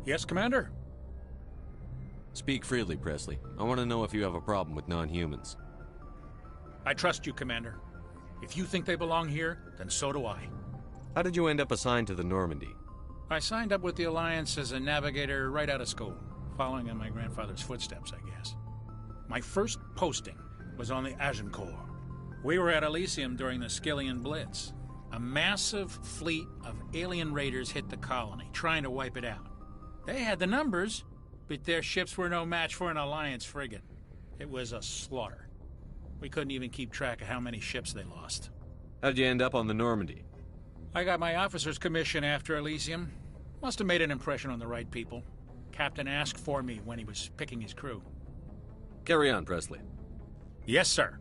Yes, Commander? Speak freely, Presley. I want to know if you have a problem with non-humans. I trust you, Commander. If you think they belong here, then so do I. How did you end up assigned to the Normandy? I signed up with the Alliance as a navigator right out of school, following in my grandfather's footsteps, I guess. My first posting was on the Agincourt. We were at Elysium during the Skillian Blitz. A massive fleet of alien raiders hit the colony, trying to wipe it out. They had the numbers, but their ships were no match for an Alliance frigate. It was a slaughter. We couldn't even keep track of how many ships they lost. How'd you end up on the Normandy? I got my officer's commission after Elysium. Must have made an impression on the right people. Captain asked for me when he was picking his crew. Carry on, Presley. Yes, sir.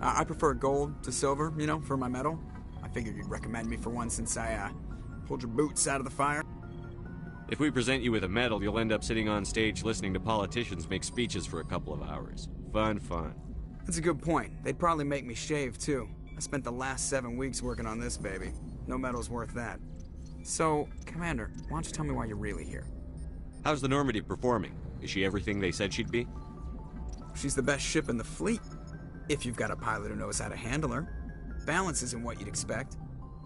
I prefer gold to silver, for my medal. I figured you'd recommend me for one since I pulled your boots out of the fire. If we present you with a medal, you'll end up sitting on stage listening to politicians make speeches for a couple of hours. Fun. That's a good point. They'd probably make me shave, too. I spent the last 7 weeks working on this baby. No medal's worth that. So, Commander, why don't you tell me why you're really here? How's the Normandy performing? Is she everything they said she'd be? She's the best ship in the fleet. If you've got a pilot who knows how to handle her. Balance isn't what you'd expect.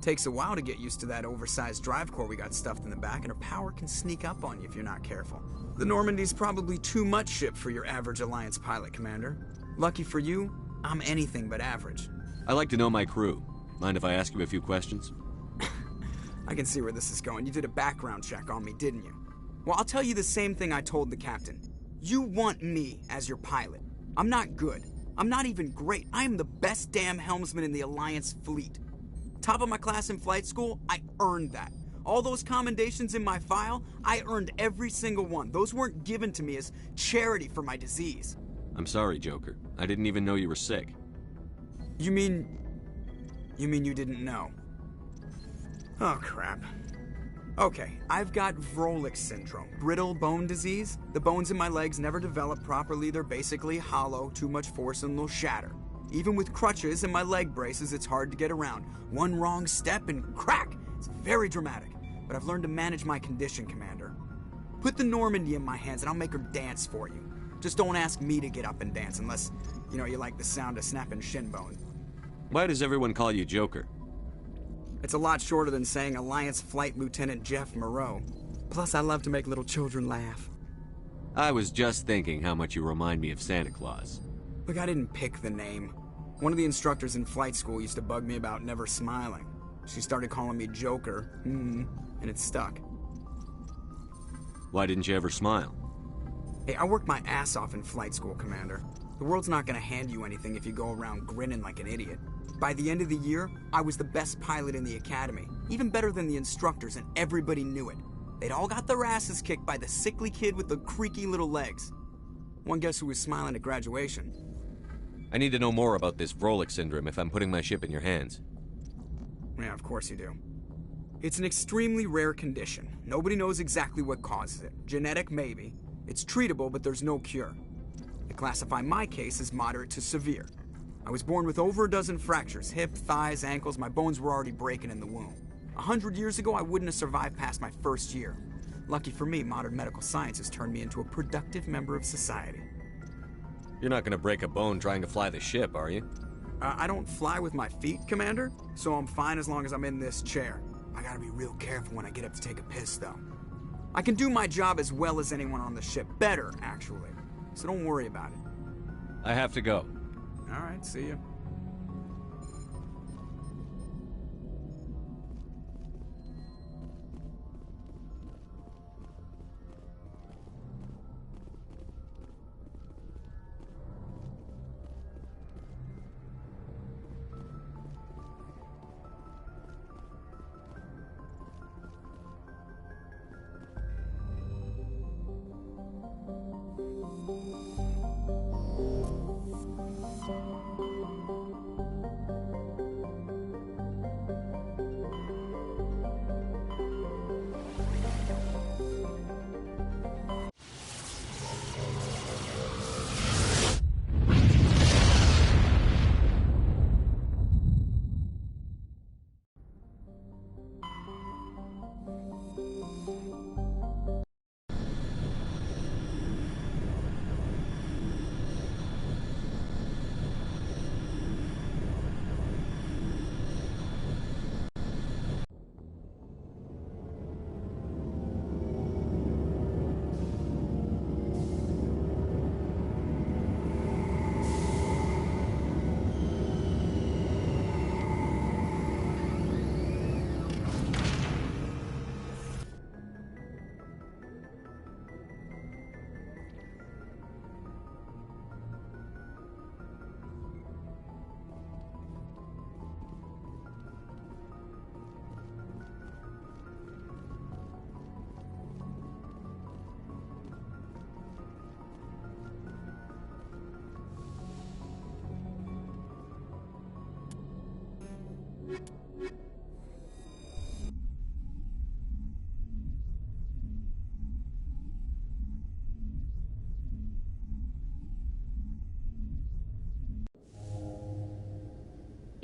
Takes a while to get used to that oversized drive core we got stuffed in the back, and her power can sneak up on you if you're not careful. The Normandy's probably too much ship for your average Alliance pilot, Commander. Lucky for you, I'm anything but average. I like to know my crew. Mind if I ask you a few questions? I can see where this is going. You did a background check on me, didn't you? Well, I'll tell you the same thing I told the captain. You want me as your pilot. I'm not good. I'm not even great. I am the best damn helmsman in the Alliance fleet. Top of my class in flight school, I earned that. All those commendations in my file, I earned every single one. Those weren't given to me as charity for my disease. I'm sorry, Joker. I didn't even know you were sick. You mean you didn't know? Oh, crap. Okay, I've got Vrolik syndrome, brittle bone disease. The bones in my legs never develop properly. They're basically hollow, too much force and they'll shatter. Even with crutches and my leg braces, it's hard to get around. One wrong step and crack! It's very dramatic. But I've learned to manage my condition, Commander. Put the Normandy in my hands and I'll make her dance for you. Just don't ask me to get up and dance unless, you like the sound of snapping shin bone. Why does everyone call you Joker? It's a lot shorter than saying Alliance Flight Lieutenant Jeff Moreau. Plus, I love to make little children laugh. I was just thinking how much you remind me of Santa Claus. Look, I didn't pick the name. One of the instructors in flight school used to bug me about never smiling. She started calling me Joker, and it stuck. Why didn't you ever smile? Hey, I worked my ass off in flight school, Commander. The world's not gonna hand you anything if you go around grinning like an idiot. By the end of the year, I was the best pilot in the academy, even better than the instructors, and everybody knew it. They'd all got their asses kicked by the sickly kid with the creaky little legs. One guess who was smiling at graduation? I need to know more about this Vrolik syndrome if I'm putting my ship in your hands. Yeah, of course you do. It's an extremely rare condition. Nobody knows exactly what causes it. Genetic, maybe. It's treatable, but there's no cure. They classify my case as moderate to severe. I was born with over a dozen fractures, hip, thighs, ankles. My bones were already breaking in the womb. 100 years ago, I wouldn't have survived past my first year. Lucky for me, modern medical science has turned me into a productive member of society. You're not gonna break a bone trying to fly the ship, are you? I don't fly with my feet, Commander, so I'm fine as long as I'm in this chair. I gotta be real careful when I get up to take a piss, though. I can do my job as well as anyone on the ship. Better, actually. So don't worry about it. I have to go. All right, see you.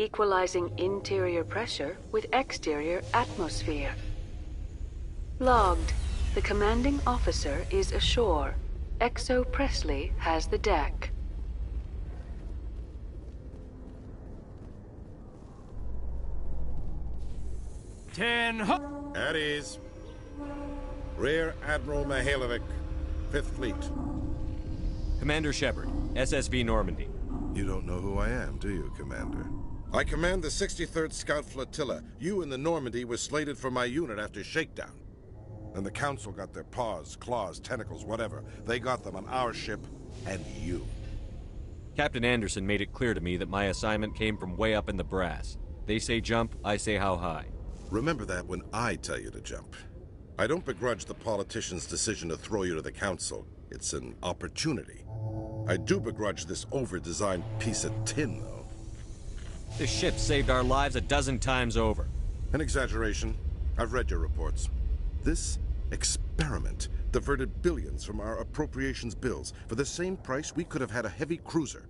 equalizing interior pressure with exterior atmosphere. Logged. The commanding officer is ashore. Exo Presley has the deck. At ease. Rear Admiral Mihailovic, 5th Fleet. Commander Shepard, SSV Normandy. You don't know who I am, do you, Commander? I command the 63rd Scout Flotilla. You and the Normandy were slated for my unit after shakedown. And the Council got their paws, claws, tentacles, whatever. They got them on our ship, and you. Captain Anderson made it clear to me that my assignment came from way up in the brass. They say jump, I say how high. Remember that when I tell you to jump. I don't begrudge the politician's decision to throw you to the Council. It's an opportunity. I do begrudge this over-designed piece of tin, though. This ship saved our lives a dozen times over. An exaggeration. I've read your reports. This experiment diverted billions from our appropriations bills. For the same price, we could have had a heavy cruiser.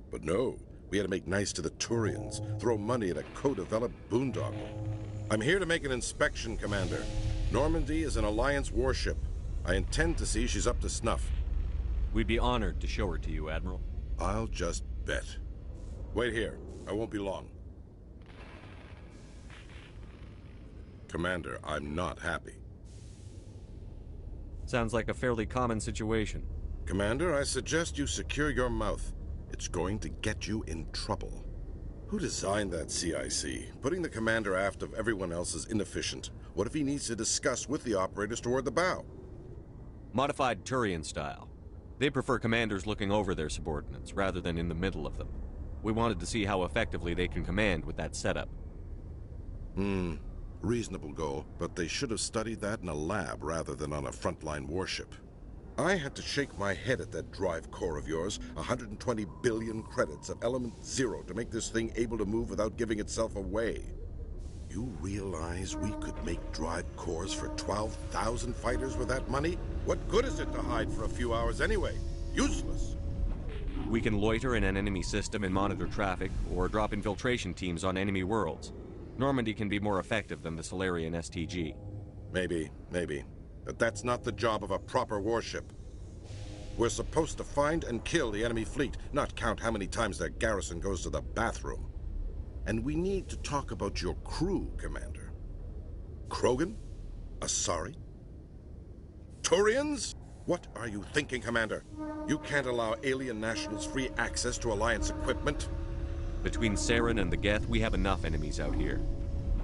But no, we had to make nice to the Turians, throw money at a co-developed boondoggle. I'm here to make an inspection, Commander. Normandy is an Alliance warship. I intend to see she's up to snuff. We'd be honored to show her to you, Admiral. I'll just bet. Wait here. I won't be long. Commander, I'm not happy. Sounds like a fairly common situation. Commander, I suggest you secure your mouth. It's going to get you in trouble. Who designed that CIC? Putting the commander aft of everyone else is inefficient. What if he needs to discuss with the operators toward the bow? Modified Turian style. They prefer commanders looking over their subordinates, rather than in the middle of them. We wanted to see how effectively they can command with that setup. Reasonable goal, but they should have studied that in a lab rather than on a frontline warship. I had to shake my head at that drive core of yours. 120 billion credits of element 0 to make this thing able to move without giving itself away. You realize we could make drive cores for 12,000 fighters with that money? What good is it to hide for a few hours anyway? Useless. We can loiter in an enemy system and monitor traffic, or drop infiltration teams on enemy worlds. Normandy can be more effective than the Solarian STG. Maybe. But that's not the job of a proper warship. We're supposed to find and kill the enemy fleet, not count how many times their garrison goes to the bathroom. And we need to talk about your crew, Commander. Krogan? Asari? Turians? What are you thinking, Commander? You can't allow alien nationals free access to Alliance equipment? Between Saren and the Geth, we have enough enemies out here.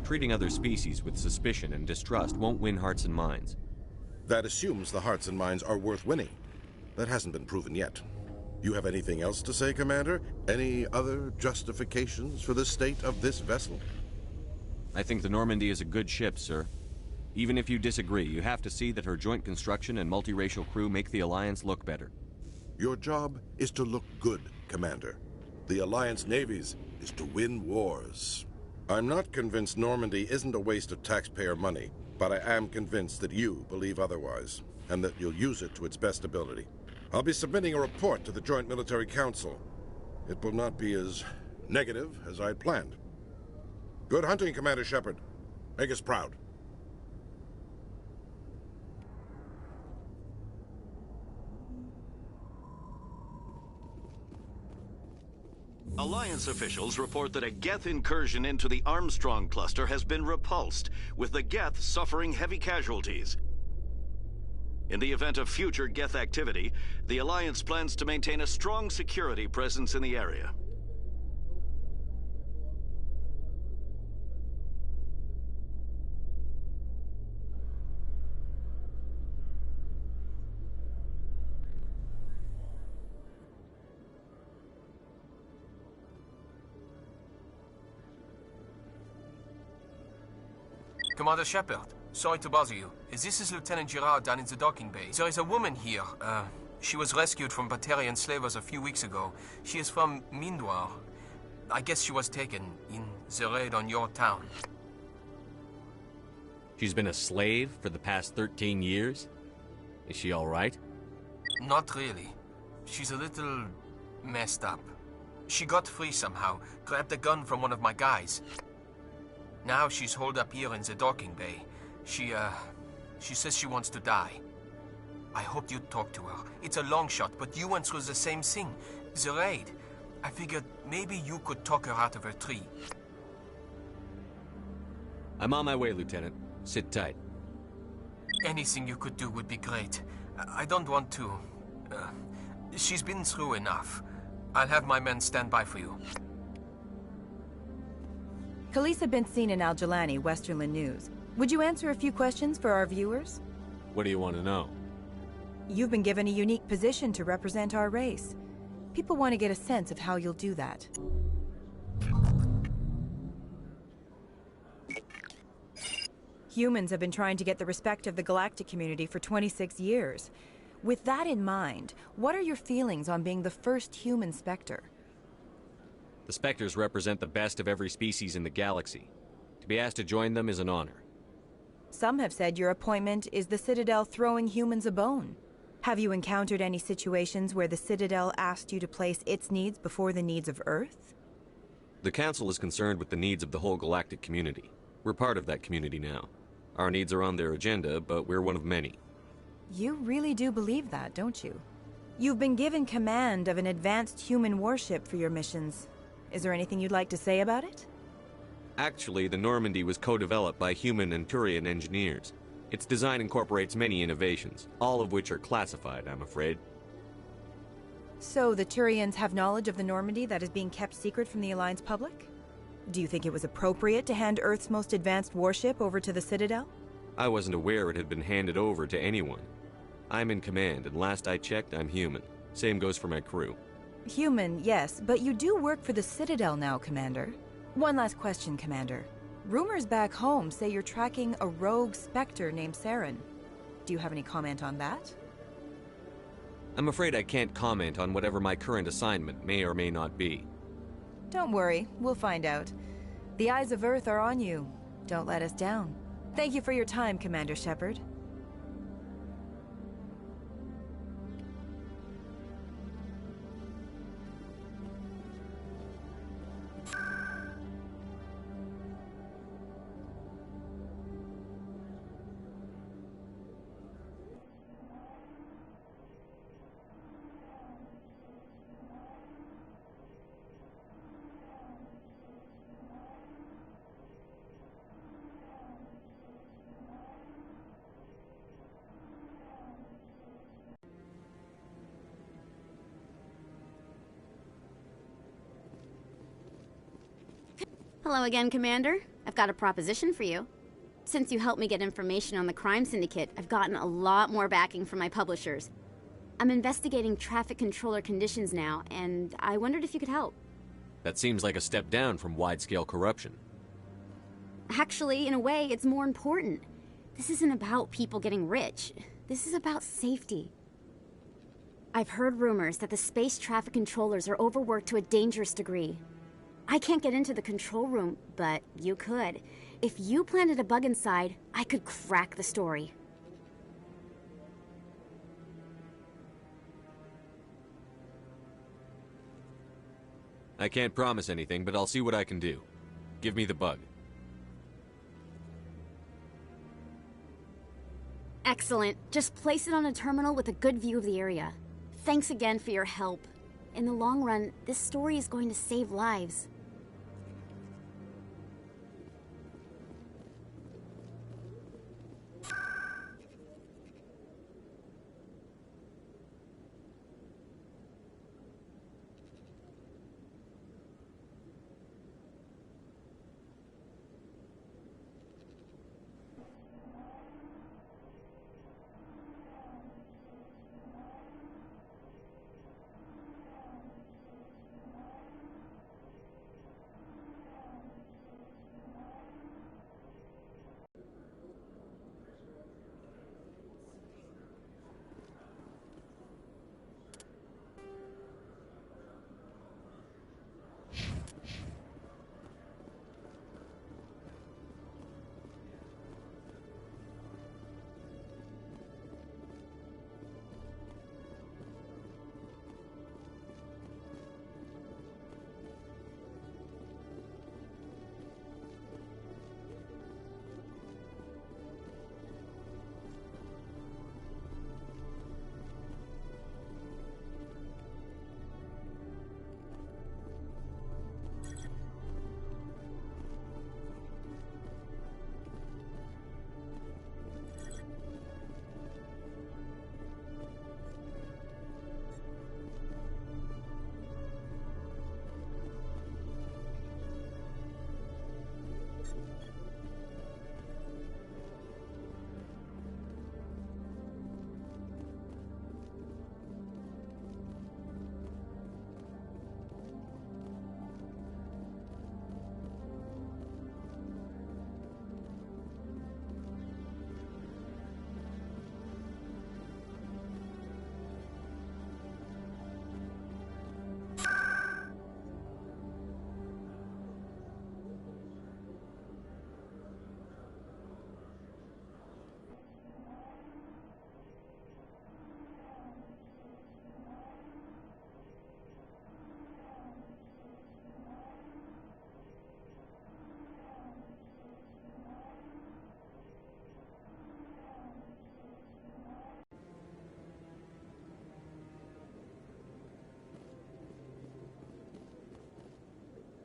Treating other species with suspicion and distrust won't win hearts and minds. That assumes the hearts and minds are worth winning. That hasn't been proven yet. You have anything else to say, Commander? Any other justifications for the state of this vessel? I think the Normandy is a good ship, sir. Even if you disagree, you have to see that her joint construction and multiracial crew make the Alliance look better. Your job is to look good, Commander. The Alliance navies is to win wars. I'm not convinced Normandy isn't a waste of taxpayer money, but I am convinced that you believe otherwise, and that you'll use it to its best ability. I'll be submitting a report to the Joint Military Council. It will not be as negative as I'd planned. Good hunting, Commander Shepard. Make us proud. Alliance officials report that a Geth incursion into the Armstrong cluster has been repulsed, with the Geth suffering heavy casualties. In the event of future Geth activity, the Alliance plans to maintain a strong security presence in the area. Commander Shepard, sorry to bother you. This is Lieutenant Girard down in the docking bay. There is a woman here. She was rescued from Batarian slavers a few weeks ago. She is from Mindwar. I guess she was taken in the raid on your town. She's been a slave for the past 13 years? Is she all right? Not really. She's a little messed up. She got free somehow, grabbed a gun from one of my guys. Now she's holed up here in the docking bay. She says she wants to die. I hoped you'd talk to her. It's a long shot, but you went through the same thing. The raid. I figured maybe you could talk her out of her tree. I'm on my way, Lieutenant. Sit tight. Anything you could do would be great. I don't want to... she's been through enough. I'll have my men stand by for you. Khalisah bint Sina Al Jalani, Westerland News. Would you answer a few questions for our viewers? What do you want to know? You've been given a unique position to represent our race. People want to get a sense of how you'll do that. Humans have been trying to get the respect of the galactic community for 26 years. With that in mind, what are your feelings on being the first human Spectre? The Spectres represent the best of every species in the galaxy. To be asked to join them is an honor. Some have said your appointment is the Citadel throwing humans a bone. Have you encountered any situations where the Citadel asked you to place its needs before the needs of Earth? The Council is concerned with the needs of the whole galactic community. We're part of that community now. Our needs are on their agenda, but we're one of many. You really do believe that, don't you? You've been given command of an advanced human warship for your missions. Is there anything you'd like to say about it? Actually, the Normandy was co-developed by human and Turian engineers. Its design incorporates many innovations, all of which are classified, I'm afraid. So the Turians have knowledge of the Normandy that is being kept secret from the Alliance public? Do you think it was appropriate to hand Earth's most advanced warship over to the Citadel? I wasn't aware it had been handed over to anyone. I'm in command, and last I checked, I'm human. Same goes for my crew. Human, yes, but you do work for the Citadel now, Commander. One last question, Commander. Rumors back home say you're tracking a rogue Spectre named Saren. Do you have any comment on that? I'm afraid I can't comment on whatever my current assignment may or may not be. Don't worry, we'll find out. The eyes of Earth are on you. Don't let us down. Thank you for your time, Commander Shepard. Hello again, Commander. I've got a proposition for you. Since you helped me get information on the crime syndicate, I've gotten a lot more backing from my publishers. I'm investigating traffic controller conditions now, and I wondered if you could help. That seems like a step down from wide-scale corruption. Actually, in a way, it's more important. This isn't about people getting rich. This is about safety. I've heard rumors that the space traffic controllers are overworked to a dangerous degree. I can't get into the control room, but you could. If you planted a bug inside, I could crack the story. I can't promise anything, but I'll see what I can do. Give me the bug. Excellent. Just place it on a terminal with a good view of the area. Thanks again for your help. In the long run, this story is going to save lives.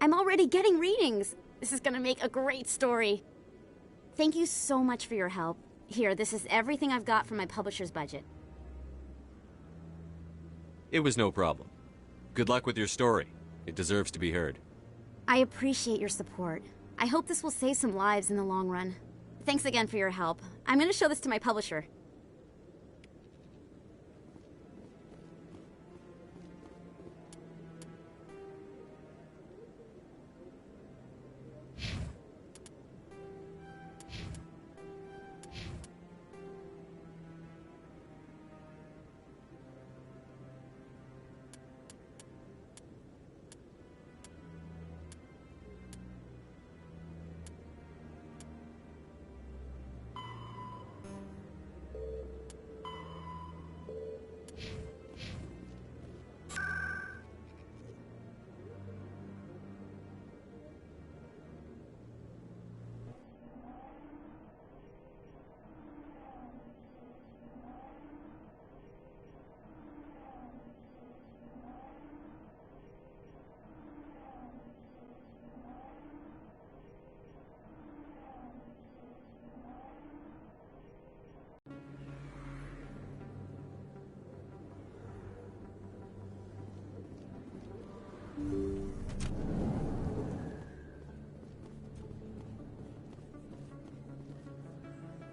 I'm already getting readings. This is gonna make a great story. Thank you so much for your help. Here, this is everything I've got from my publisher's budget. It was no problem. Good luck with your story. It deserves to be heard. I appreciate your support. I hope this will save some lives in the long run. Thanks again for your help. I'm gonna show this to my publisher.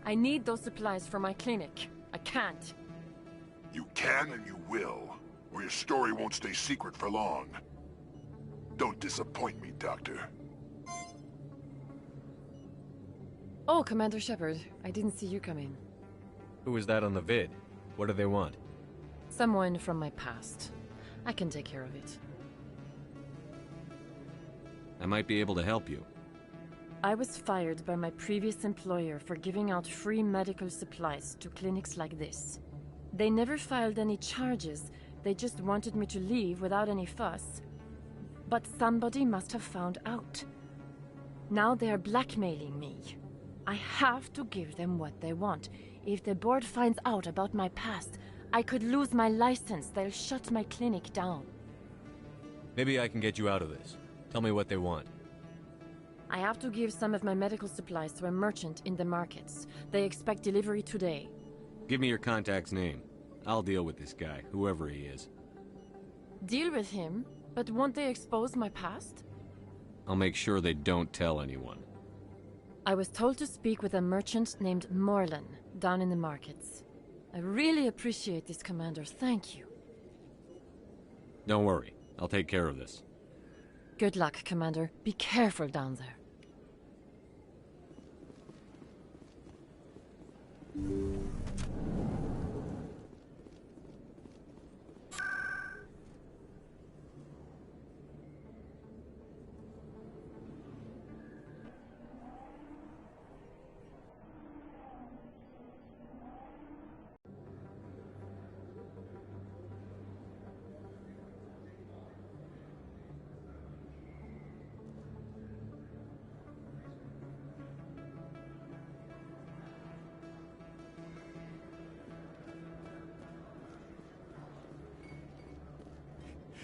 I need those supplies for my clinic. I can't. You can and you will, or your story won't stay secret for long. Don't disappoint me, Doctor. Oh, Commander Shepard. I didn't see you come in. Who was that on the vid? What do they want? Someone from my past. I can take care of it. I might be able to help you. I was fired by my previous employer for giving out free medical supplies to clinics like this. They never filed any charges. They just wanted me to leave without any fuss. But somebody must have found out. Now they are blackmailing me. I have to give them what they want. If the board finds out about my past, I could lose my license. They'll shut my clinic down. Maybe I can get you out of this. Tell me what they want. I have to give some of my medical supplies to a merchant in the markets. They expect delivery today. Give me your contact's name. I'll deal with this guy, whoever he is. Deal with him? But won't they expose my past? I'll make sure they don't tell anyone. I was told to speak with a merchant named Morlan, down in the markets. I really appreciate this, Commander. Thank you. Don't worry. I'll take care of this. Good luck, Commander. Be careful down there.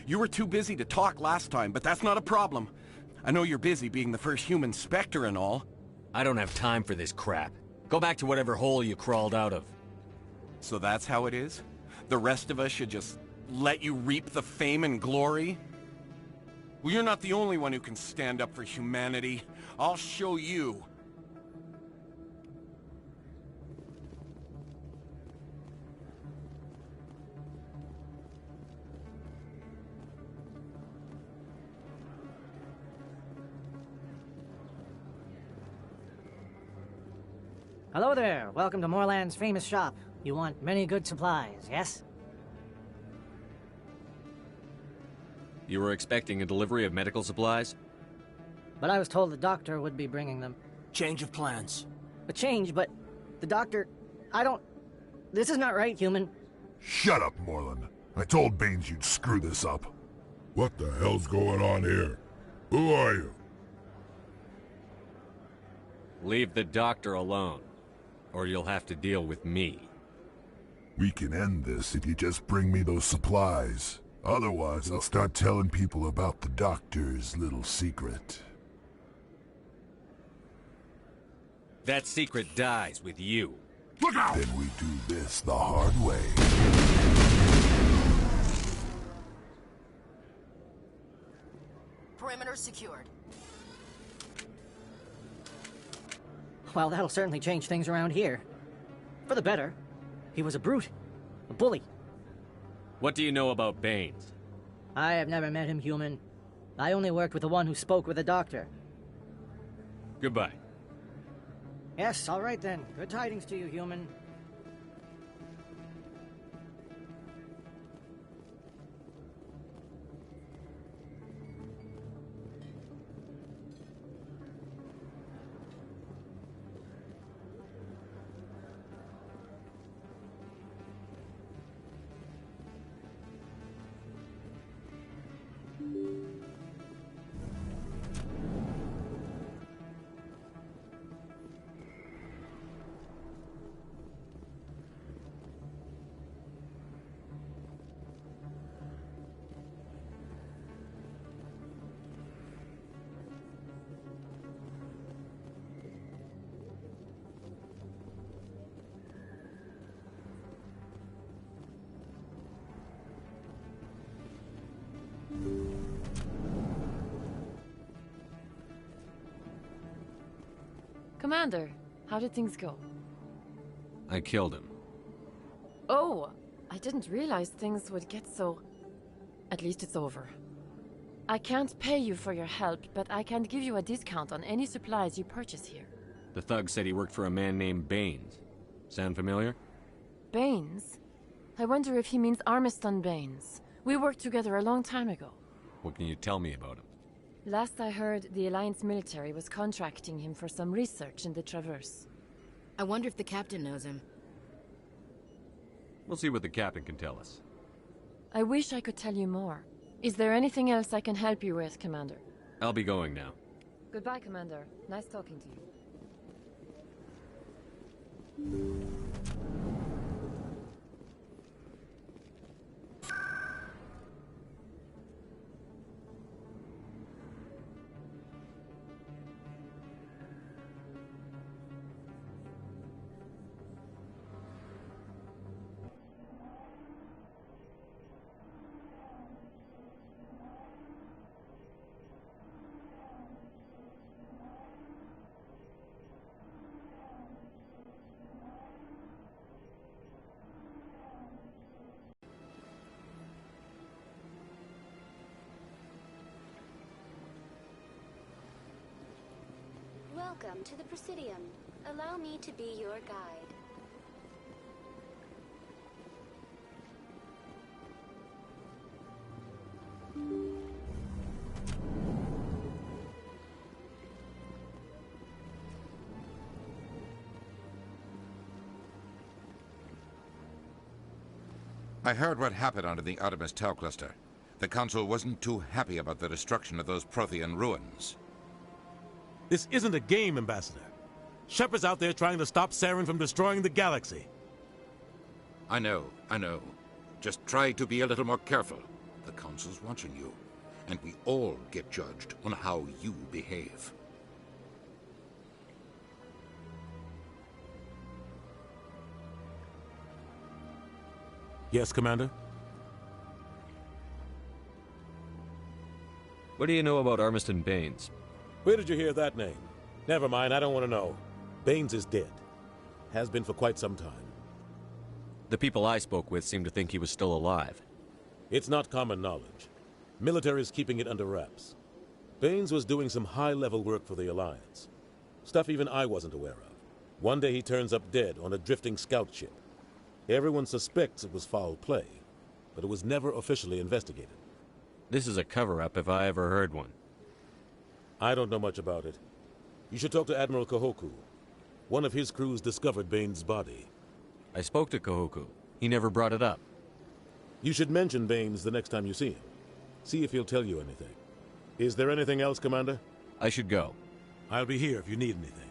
You were too busy to talk last time, but that's not a problem. I know you're busy being the first human Spectre and all. I don't have time for this crap. Go back to whatever hole you crawled out of. So that's how it is? The rest of us should just let you reap the fame and glory? Well, you're not the only one who can stand up for humanity. I'll show you. Hello there. Welcome to Morlan's famous shop. You want many good supplies, yes? You were expecting a delivery of medical supplies? But I was told the doctor would be bringing them. Change of plans. A change, but the doctor... I don't... This is not right, human. Shut up, Morlan. I told Baines you'd screw this up. What the hell's going on here? Who are you? Leave the doctor alone, or you'll have to deal with me. We can end this if you just bring me those supplies. Otherwise, I'll start telling people about the doctor's little secret. That secret dies with you. Look out! Then we do this the hard way. Perimeter secured. Well, that'll certainly change things around here. For the better. He was a brute. A bully. What do you know about Baines? I have never met him, human. I only worked with the one who spoke with the doctor. Goodbye. Yes, all right then. Good tidings to you, human. Commander, how did things go? I killed him. Oh, I didn't realize things would get so... At least it's over. I can't pay you for your help, but I can give you a discount on any supplies you purchase here. The thug said he worked for a man named Baines. Sound familiar? Baines? I wonder if he means Armiston Baines. We worked together a long time ago. What can you tell me about him? Last I heard, the Alliance military was contracting him for some research in the Traverse. I wonder if the captain knows him. We'll see what the captain can tell us. I wish I could tell you more. Is there anything else I can help you with, Commander? I'll be going now. Goodbye, Commander. Nice talking to you. Welcome to the Presidium. Allow me to be your guide. I heard what happened under the Artemis Tau cluster. The Council wasn't too happy about the destruction of those Prothean ruins. This isn't a game, Ambassador. Shepard's out there trying to stop Saren from destroying the galaxy. I know. Just try to be a little more careful. The Council's watching you, and we all get judged on how you behave. Yes, Commander? What do you know about Armiston Baines? Where did you hear that name? Never mind, I don't want to know. Baines is dead. Has been for quite some time. The people I spoke with seemed to think he was still alive. It's not common knowledge. Military is keeping it under wraps. Baines was doing some high-level work for the Alliance. Stuff even I wasn't aware of. One day he turns up dead on a drifting scout ship. Everyone suspects it was foul play, but it was never officially investigated. This is a cover-up if I ever heard one. I don't know much about it. You should talk to Admiral Kahoku. One of his crews discovered Baines' body. I spoke to Kahoku. He never brought it up. You should mention Baines the next time you see him. See if he'll tell you anything. Is there anything else, Commander? I should go. I'll be here if you need anything.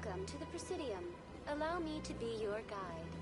Welcome to the Presidium. Allow me to be your guide.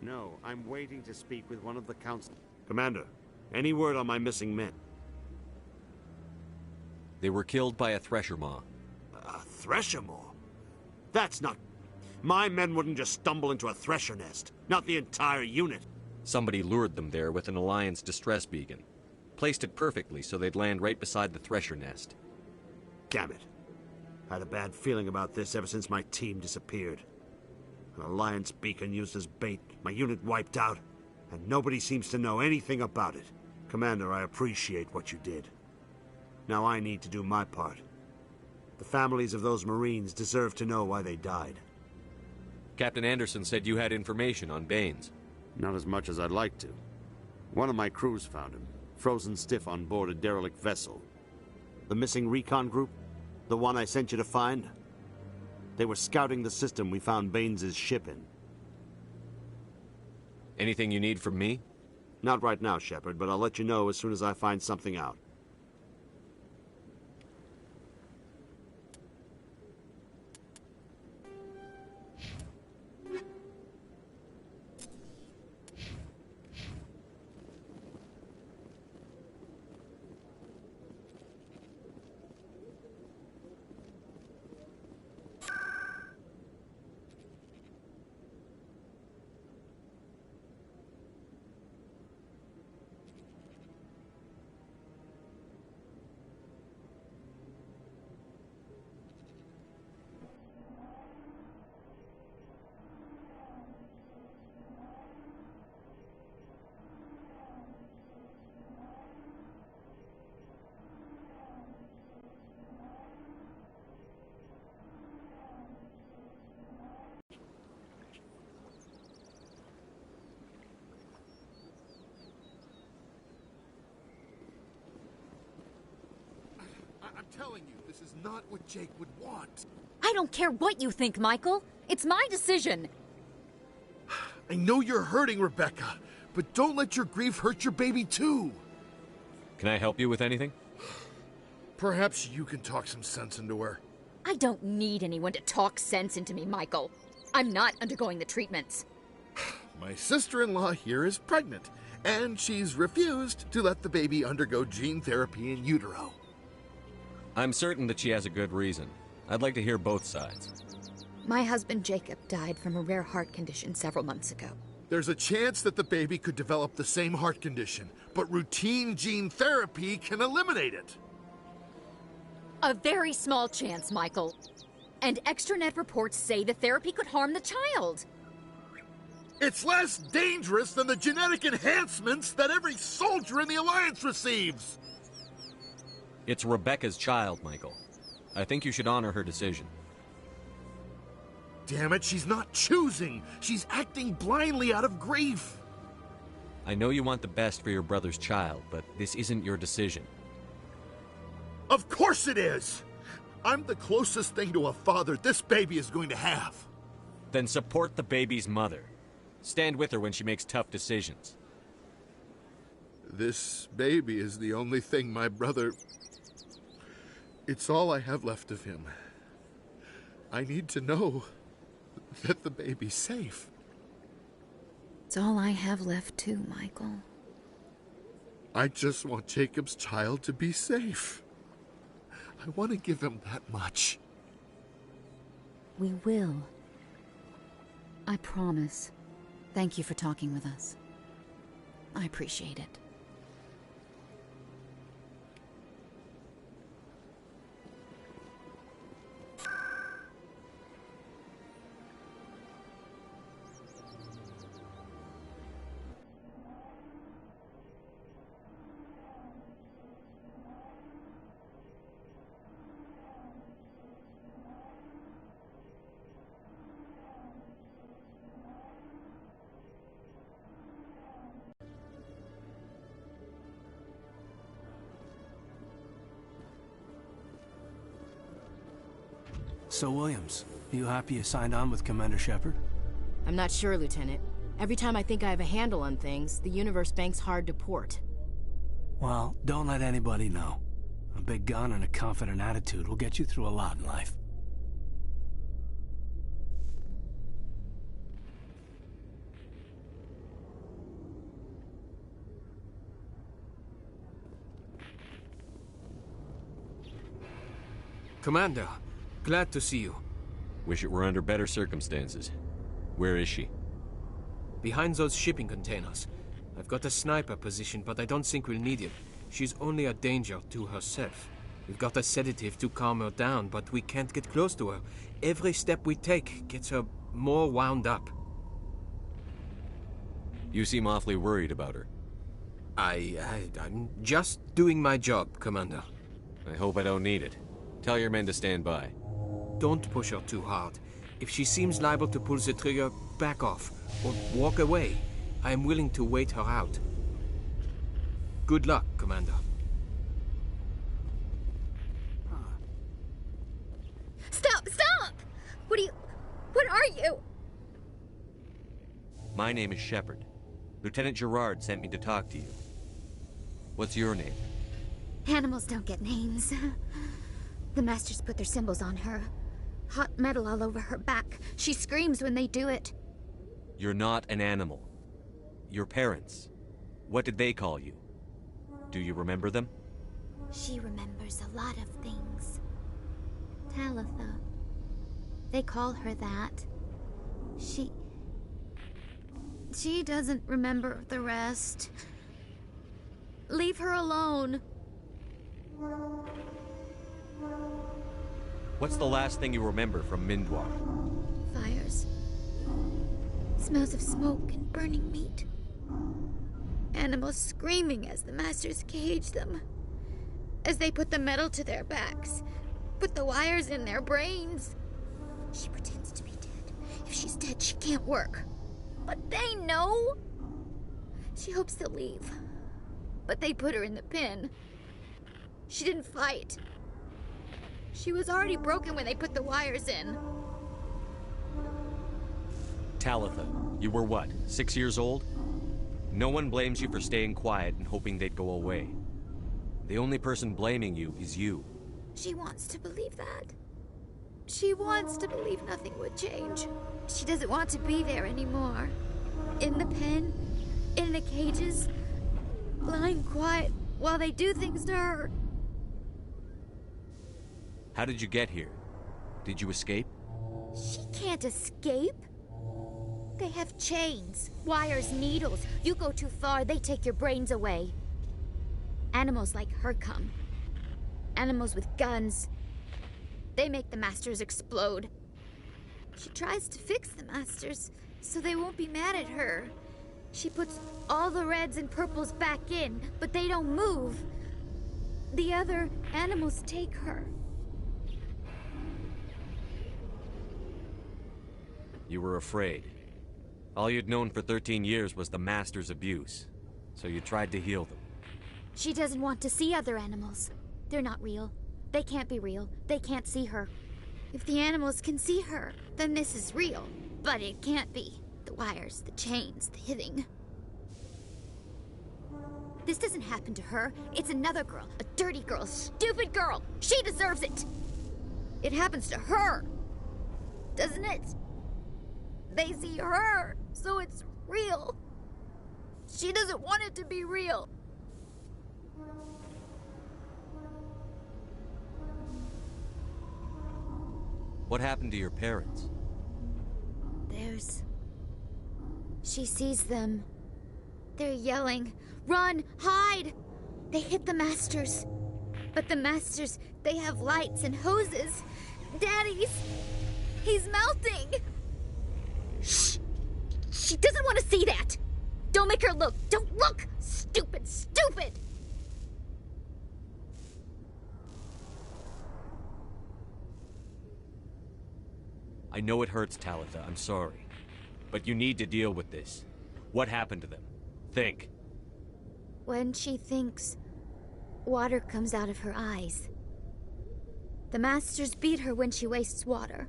No, I'm waiting to speak with one of the council. Commander, any word on my missing men? They were killed by a Thresher Maw. A Thresher Maw? That's not... My men wouldn't just stumble into a Thresher nest. Not the entire unit. Somebody lured them there with an Alliance distress beacon. Placed it perfectly so they'd land right beside the Thresher nest. Damn it. I had a bad feeling about this ever since my team disappeared. An Alliance beacon used as bait, my unit wiped out, and nobody seems to know anything about it. Commander, I appreciate what you did. Now I need to do my part. The families of those Marines deserve to know why they died. Captain Anderson said you had information on Baines. Not as much as I'd like to. One of my crews found him, frozen stiff on board a derelict vessel. The missing recon group? The one I sent you to find? They were scouting the system we found Baines' ship in. Anything you need from me? Not right now, Shepard, but I'll let you know as soon as I find something out. I'm telling you, this is not what Jake would want. I don't care what you think, Michael. It's my decision. I know you're hurting, Rebecca, but don't let your grief hurt your baby too. Can I help you with anything? Perhaps you can talk some sense into her. I don't need anyone to talk sense into me, Michael. I'm not undergoing the treatments. My sister-in-law here is pregnant, and she's refused to let the baby undergo gene therapy in utero. I'm certain that she has a good reason. I'd like to hear both sides. My husband Jacob died from a rare heart condition several months ago. There's a chance that the baby could develop the same heart condition, but routine gene therapy can eliminate it. A very small chance, Michael. And extranet reports say the therapy could harm the child. It's less dangerous than the genetic enhancements that every soldier in the Alliance receives. It's Rebecca's child, Michael. I think you should honor her decision. Damn it, she's not choosing. She's acting blindly out of grief. I know you want the best for your brother's child, but this isn't your decision. Of course it is! I'm the closest thing to a father this baby is going to have. Then support the baby's mother. Stand with her when she makes tough decisions. This baby is the only thing my brother... It's all I have left of him. I need to know that the baby's safe. It's all I have left too, Michael. I just want Jacob's child to be safe. I want to give him that much. We will. I promise. Thank you for talking with us. I appreciate it. So, Williams, are you happy you signed on with Commander Shepard? I'm not sure, Lieutenant. Every time I think I have a handle on things, the Universe Bank's hard to port. Well, don't let anybody know. A big gun and a confident attitude will get you through a lot in life. Commander, glad to see you. Wish it were under better circumstances. Where is she? Behind those shipping containers. I've got a sniper position, but I don't think we'll need it. She's only a danger to herself. We've got a sedative to calm her down, but we can't get close to her. Every step we take gets her more wound up. You seem awfully worried about her. I'm just doing my job, Commander. I hope I don't need it. Tell your men to stand by. Don't push her too hard. If she seems liable to pull the trigger, back off, or walk away. I am willing to wait her out. Good luck, Commander. Stop! Stop! What are you? My name is Shepard. Lieutenant Gerard sent me to talk to you. What's your name? Animals don't get names. The Masters put their symbols on her. Hot metal all over her back. She screams when they do it. You're not an animal. Your parents. What did they call you? Do you remember them? She remembers a lot of things. Talitha. They call her that. She doesn't remember the rest. Leave her alone. What's the last thing you remember from Mindwar? Fires. Smells of smoke and burning meat. Animals screaming as the Masters cage them. As they put the metal to their backs. Put the wires in their brains. She pretends to be dead. If she's dead, she can't work. But they know. She hopes they'll leave. But they put her in the pen. She didn't fight. She was already broken when they put the wires in. Talitha, you were what, 6 years old? No one blames you for staying quiet and hoping they'd go away. The only person blaming you is you. She wants to believe that. She wants to believe nothing would change. She doesn't want to be there anymore. In the pen, in the cages, lying quiet while they do things to her. How did you get here? Did you escape? She can't escape. They have chains, wires, needles. You go too far, they take your brains away. Animals like her come. Animals with guns. They make the Masters explode. She tries to fix the Masters so they won't be mad at her. She puts all the reds and purples back in, but they don't move. The other animals take her. You were afraid. All you'd known for 13 years was the Master's abuse, so you tried to heal them. She doesn't want to see other animals. They're not real. They can't be real. They can't see her. If the animals can see her, then this is real. But it can't be. The wires, the chains, the hitting. This doesn't happen to her. It's another girl. A dirty girl. A stupid girl. She deserves it. It happens to her. Doesn't it? They see her, so it's real. She doesn't want it to be real. What happened to your parents? She sees them. They're yelling, "Run! Hide!" They hit the Masters. But the Masters, they have lights and hoses. He's melting! Shh! She doesn't want to see that! Don't make her look! Don't look! Stupid! Stupid! I know it hurts, Talitha. I'm sorry. But you need to deal with this. What happened to them? Think. When she thinks, water comes out of her eyes. The Masters beat her when she wastes water.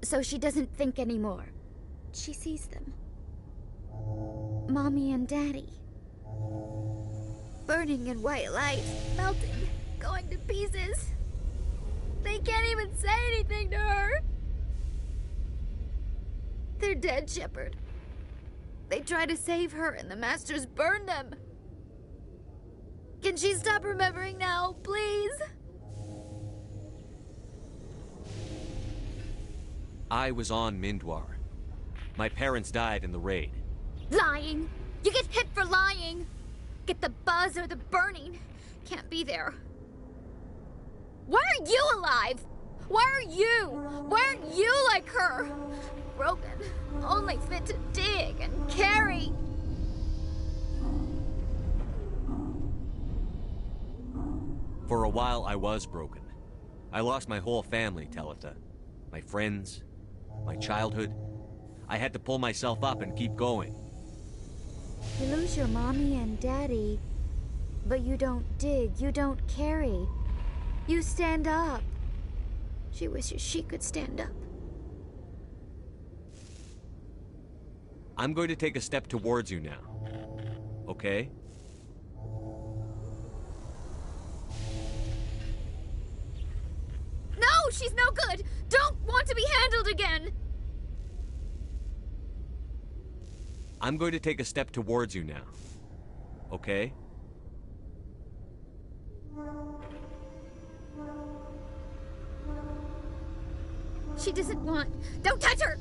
So she doesn't think anymore. She sees them. Mommy and Daddy. Burning in white light, melting, going to pieces. They can't even say anything to her. They're dead, Shepard. They try to save her and the Masters burn them. Can she stop remembering now, please? I was on Mindwar. My parents died in the raid. Lying! You get hit for lying! Get the buzz or the burning. Can't be there. Why are you alive? Why are you? Why aren't you like her? Broken, only fit to dig and carry. For a while, I was broken. I lost my whole family, Talitha. My friends, my childhood. I had to pull myself up and keep going. You lose your mommy and daddy, but you don't dig, you don't carry. You stand up. She wishes she could stand up. I'm going to take a step towards you now. Okay? No, she's no good! Don't want to be handled again! I'm going to take a step towards you now. Okay? She doesn't want... Don't touch her!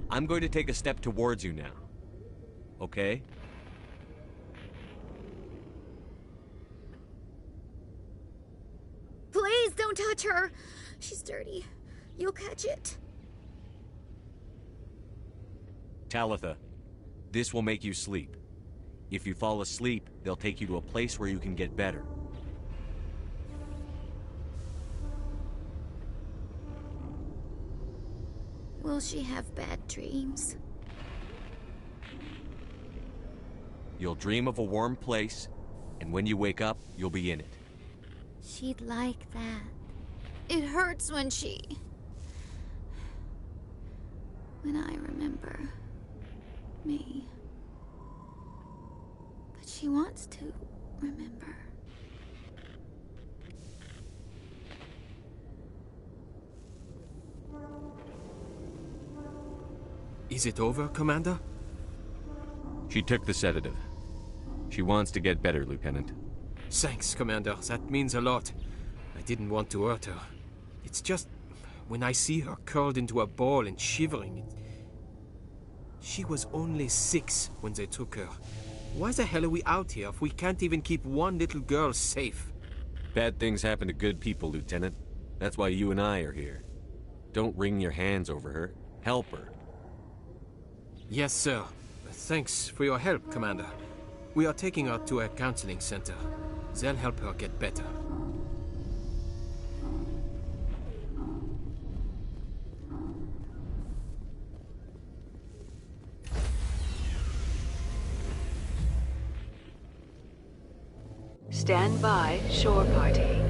I'm going to take a step towards you now. Okay? Please don't touch her! She's dirty. You'll catch it. Talitha, this will make you sleep. If you fall asleep, they'll take you to a place where you can get better. Will she have bad dreams? You'll dream of a warm place, and when you wake up, you'll be in it. She'd like that. It hurts when she... When I remember... me. But she wants to remember. Is it over, Commander? She took the sedative. She wants to get better, Lieutenant. Thanks, Commander. That means a lot. I didn't want to hurt her. It's just... when I see her curled into a ball and shivering... She was only 6 when they took her. Why the hell are we out here if we can't even keep one little girl safe? Bad things happen to good people, Lieutenant. That's why you and I are here. Don't wring your hands over her. Help her. Yes, sir. Thanks for your help, Commander. We are taking her to a counseling center. They'll help her get better. Stand by, shore party.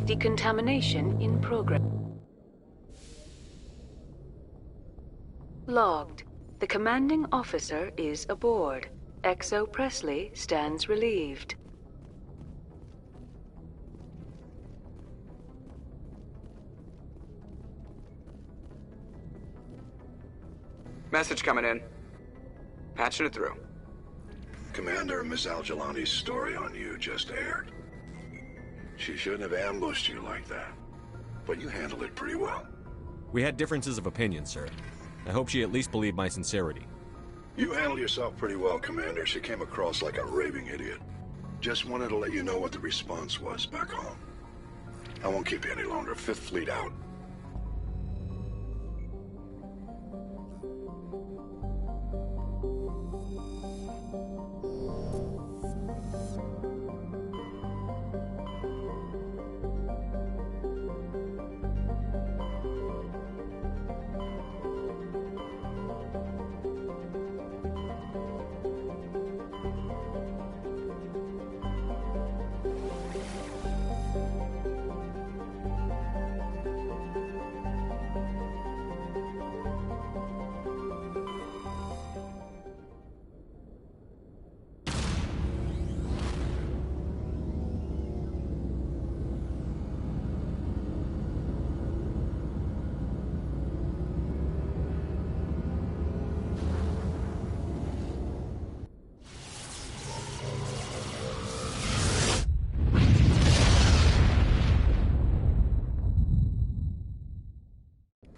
Decontamination in progress. Logged. The commanding officer is aboard. XO Presley stands relieved. Message coming in. Patching it through. Commander, Miss Al-Jalani's story on you just aired. She shouldn't have ambushed you like that. But you handled it pretty well. We had differences of opinion, sir. I hope she at least believed my sincerity. You handled yourself pretty well, Commander. She came across like a raving idiot. Just wanted to let you know what the response was back home. I won't keep you any longer. Fifth Fleet out.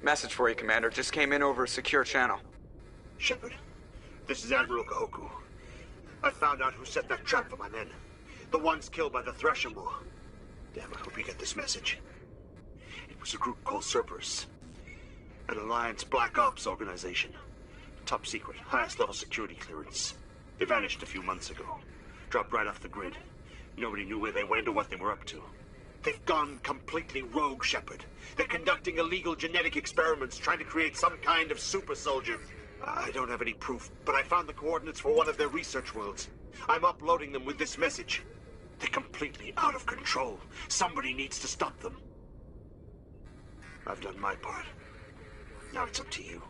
Message for you, Commander. Just came in over a secure channel. Shepard, this is Admiral Kahoku. I found out who set that trap for my men. The ones killed by the Threshermoor. Damn, I hope you get this message. It was a group called Cerberus. An Alliance Black Ops organization. Top secret, highest level security clearance. They vanished a few months ago. Dropped right off the grid. Nobody knew where they went or what they were up to. They've gone completely rogue, Shepard. They're conducting illegal genetic experiments, trying to create some kind of super soldier. I don't have any proof, but I found the coordinates for one of their research worlds. I'm uploading them with this message. They're completely out of control. Somebody needs to stop them. I've done my part. Now it's up to you.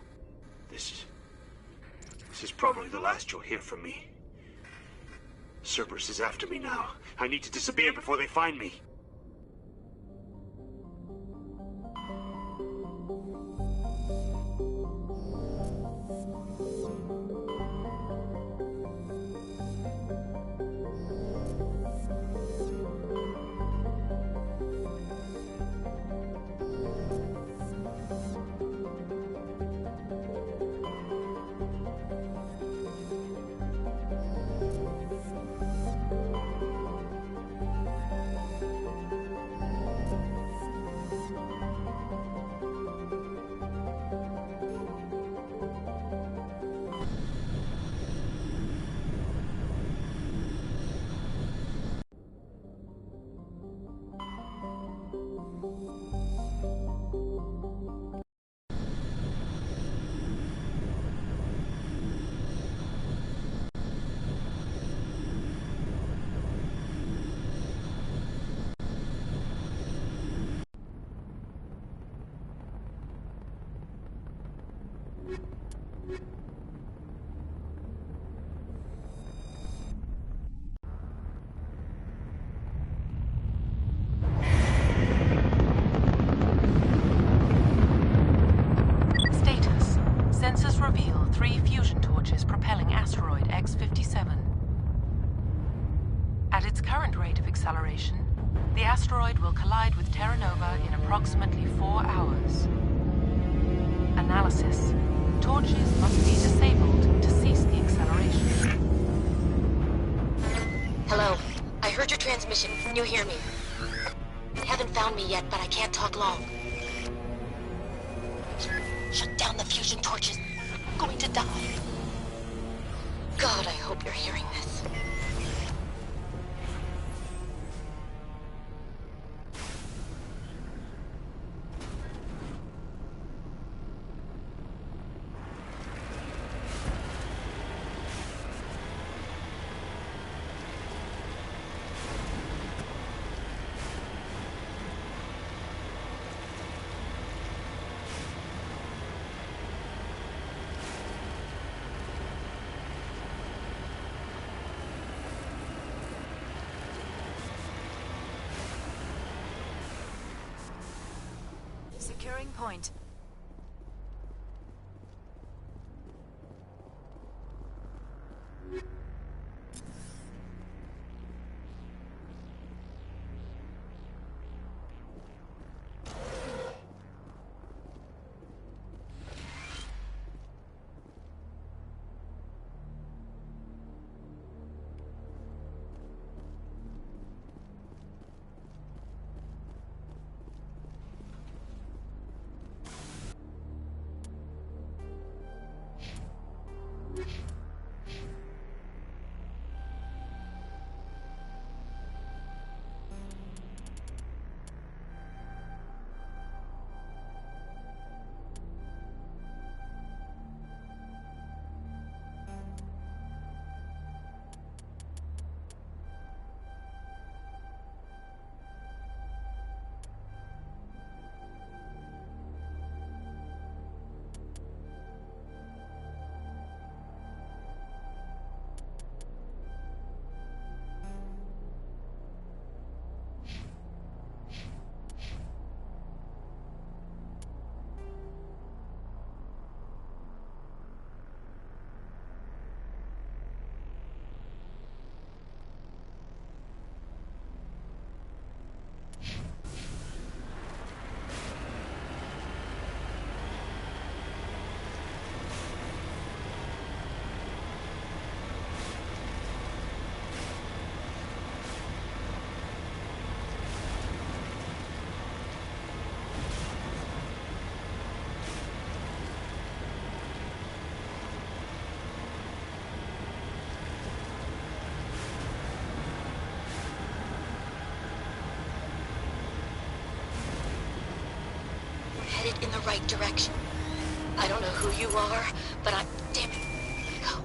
This is probably the last you'll hear from me. Cerberus is after me now. I need to disappear before they find me. Sensors reveal 3 fusion torches propelling asteroid X-57. At its current rate of acceleration, the asteroid will collide with Terra Nova in approximately 4 hours. Analysis. Torches must be disabled to cease the acceleration. Hello. I heard your transmission. Can you hear me? Haven't found me yet, but I can't talk long. Shut down the fusion torches. I'm going to die. God, I hope you're hearing this. Securing point. headed in the right direction. I don't know who you are, but I'm... Damn it. Gotta go.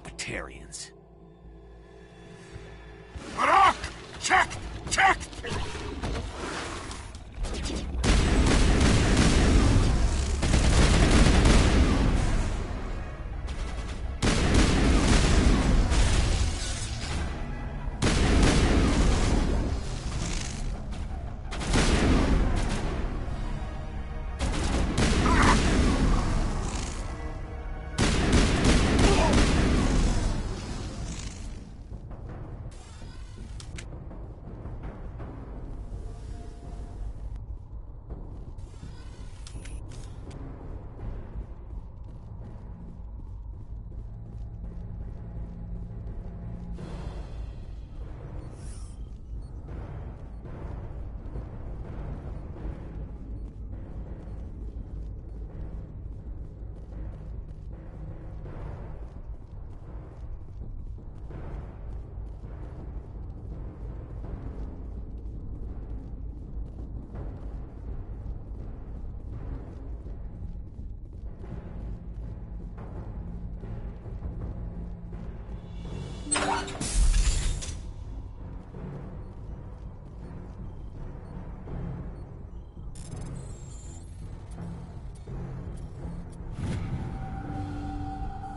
Batarians. Barak! Check! Check!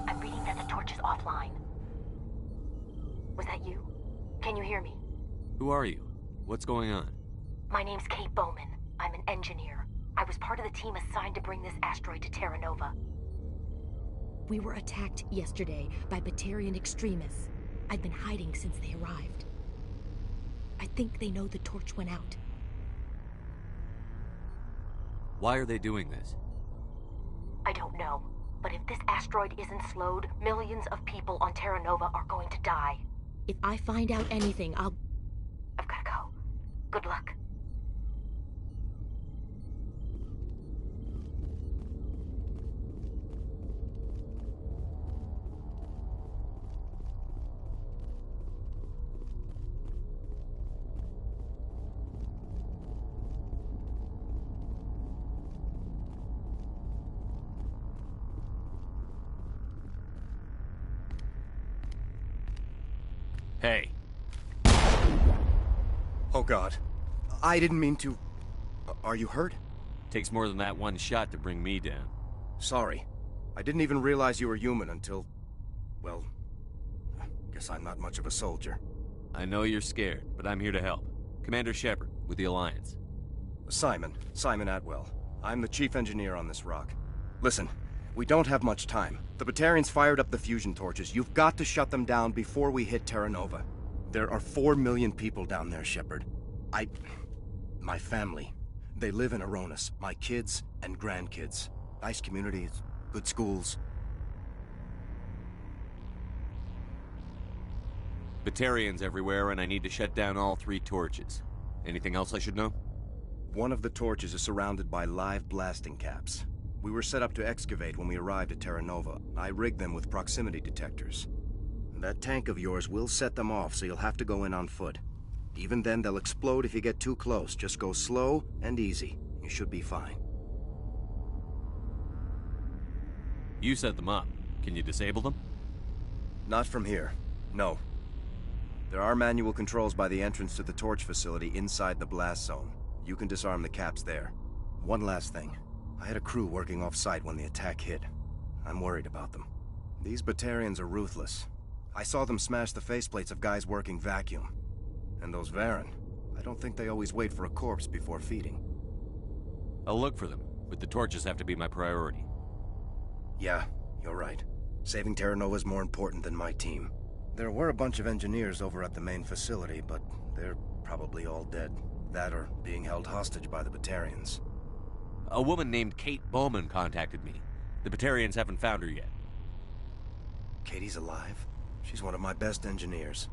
I'm reading that the torch is offline. Was that you? Can you hear me? Who are you? What's going on? My name's Kate Bowman. I'm an engineer. I was part of the team assigned to bring this asteroid to Terra Nova. We were attacked yesterday by Batarian extremists. I've been hiding since they arrived. I think they know the torch went out. Why are they doing this? I don't know. But if this asteroid isn't slowed, millions of people on Terra Nova are going to die. If I find out anything, I've gotta go. Good luck. Hey. Oh God. I didn't mean to... Are you hurt? Takes more than that one shot to bring me down. Sorry. I didn't even realize you were human until... Well... Guess I'm not much of a soldier. I know you're scared, but I'm here to help. Commander Shepard, with the Alliance. Simon Atwell. I'm the chief engineer on this rock. Listen, we don't have much time. The Batarians fired up the fusion torches. You've got to shut them down before we hit Terra Nova. There are 4 million people down there, Shepard. My family. They live in Aronis. My kids and grandkids. Nice communities, good schools. Batarians everywhere, and I need to shut down all 3 torches. Anything else I should know? One of the torches is surrounded by live blasting caps. We were set up to excavate when we arrived at Terra Nova. I rigged them with proximity detectors. That tank of yours will set them off, so you'll have to go in on foot. Even then, they'll explode if you get too close. Just go slow and easy. You should be fine. You set them up. Can you disable them? Not from here. No. There are manual controls by the entrance to the torch facility inside the blast zone. You can disarm the caps there. One last thing. I had a crew working off-site when the attack hit. I'm worried about them. These Batarians are ruthless. I saw them smash the faceplates of guys working vacuum. And those Varen, I don't think they always wait for a corpse before feeding. I'll look for them, but the torches have to be my priority. Yeah, you're right. Saving Terra Nova's more important than my team. There were a bunch of engineers over at the main facility, but they're probably all dead. That or being held hostage by the Batarians. A woman named Kate Bowman contacted me. The Batarians haven't found her yet. Katie's alive? She's one of my best engineers.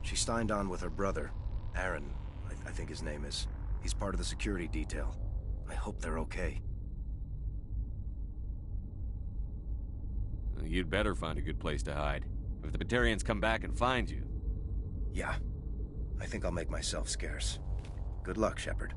She signed on with her brother, Aaron, I think his name is. He's part of the security detail. I hope they're okay. You'd better find a good place to hide. If the Batarians come back and find you... Yeah. I think I'll make myself scarce. Good luck, Shepard.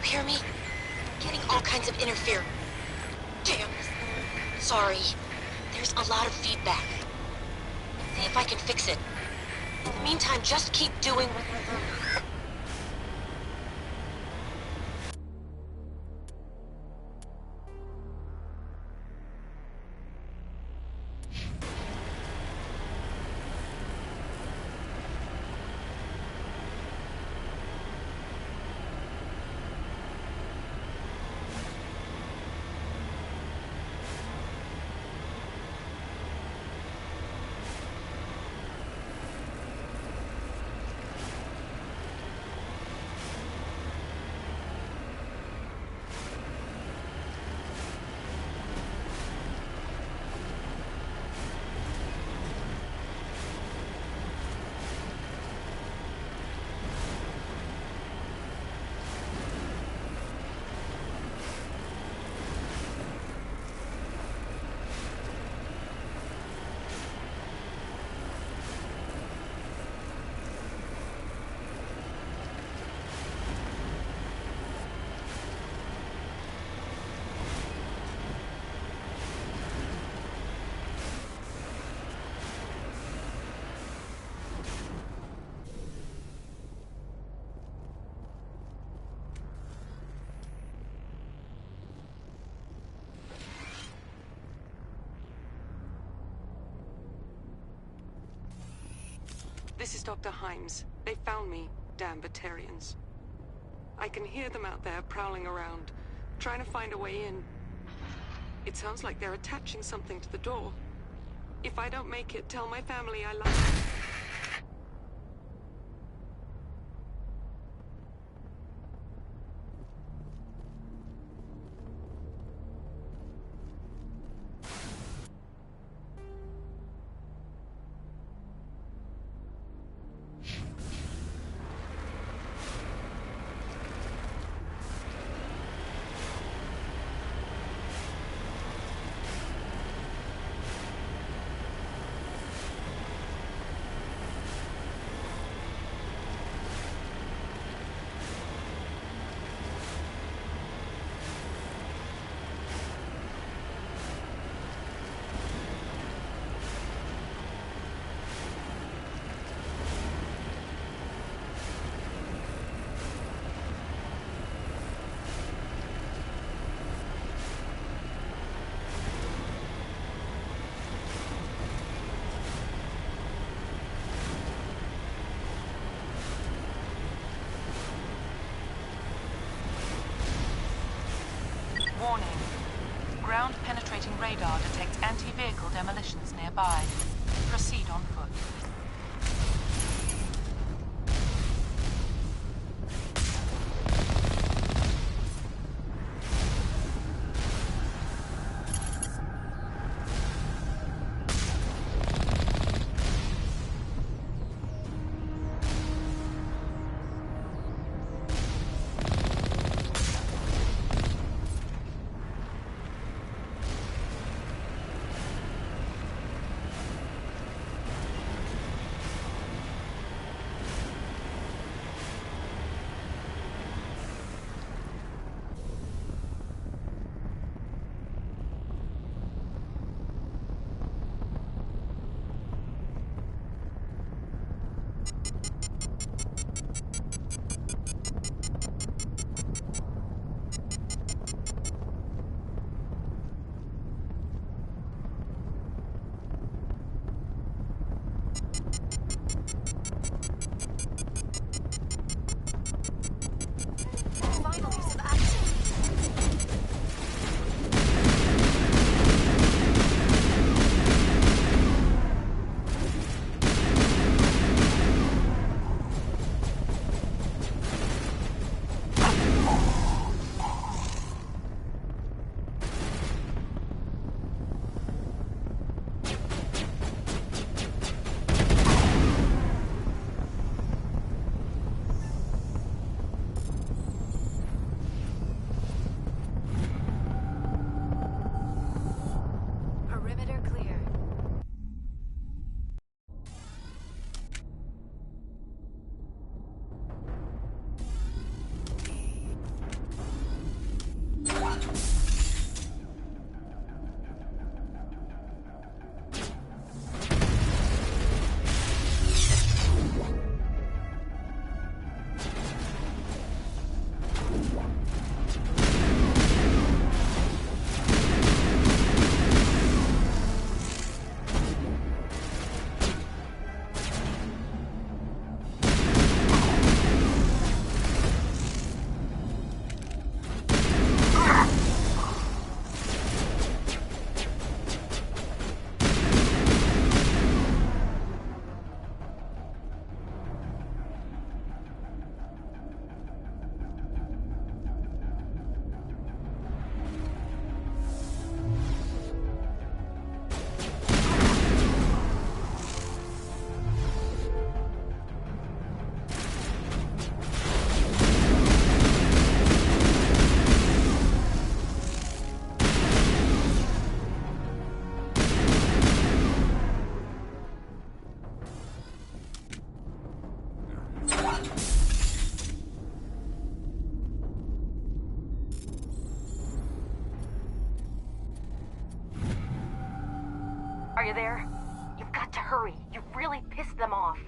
hear me? Getting all kinds of interference. Damn. Sorry. There's a lot of feedback. See if I can fix it. In the meantime, just keep doing... This is Dr. Himes. They found me, damn Batarians. I can hear them out there prowling around, trying to find a way in. It sounds like they're attaching something to the door. If I don't make it, tell my family I love them. Warning. Ground-penetrating radar detects anti-vehicle demolitions nearby. Proceed on foot. you there? You've got to hurry. You've really pissed them off.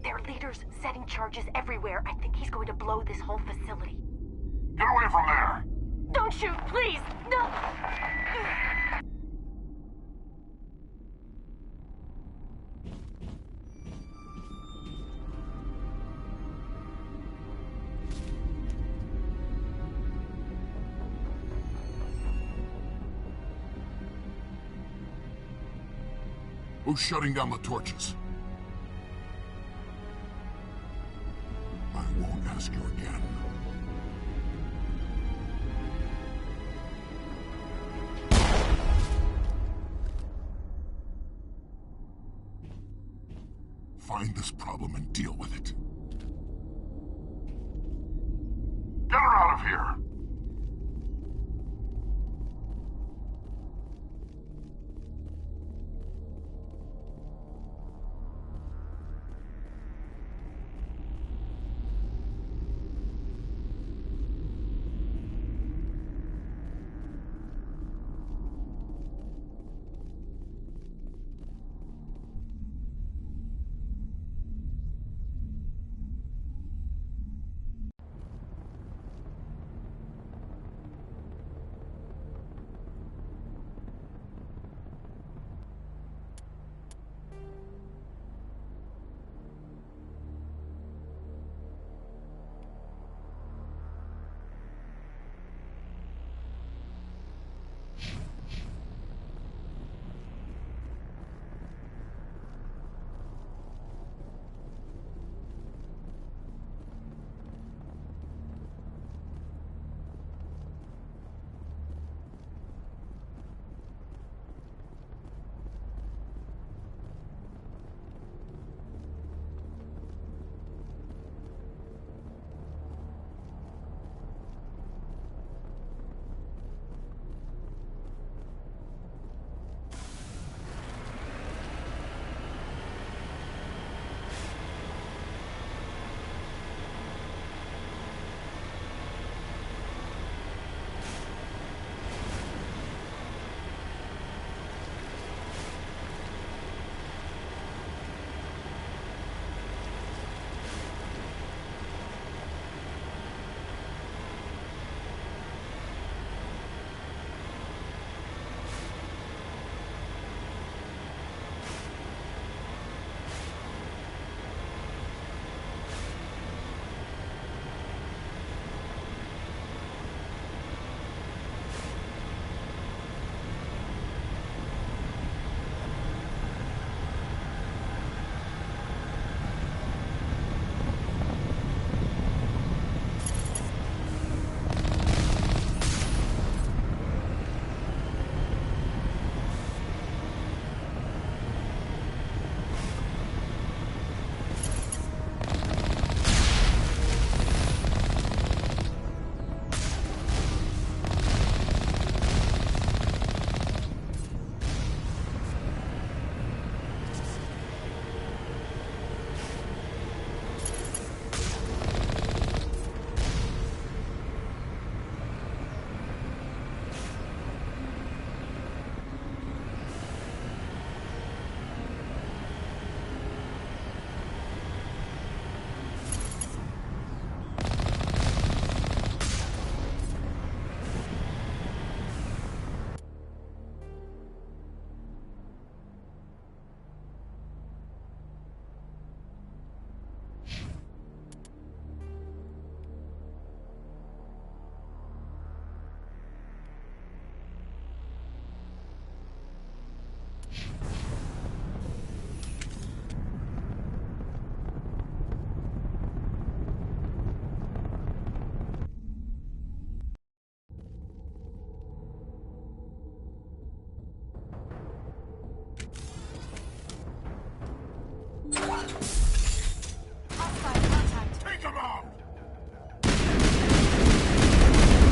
Their leader's setting charges everywhere. I think he's going to blow this whole facility. Get away from there! Don't shoot, please! No! Who's shutting down the torches? I won't ask you again. Find this problem and deal with it. Get her out of here!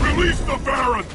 Release the Baron!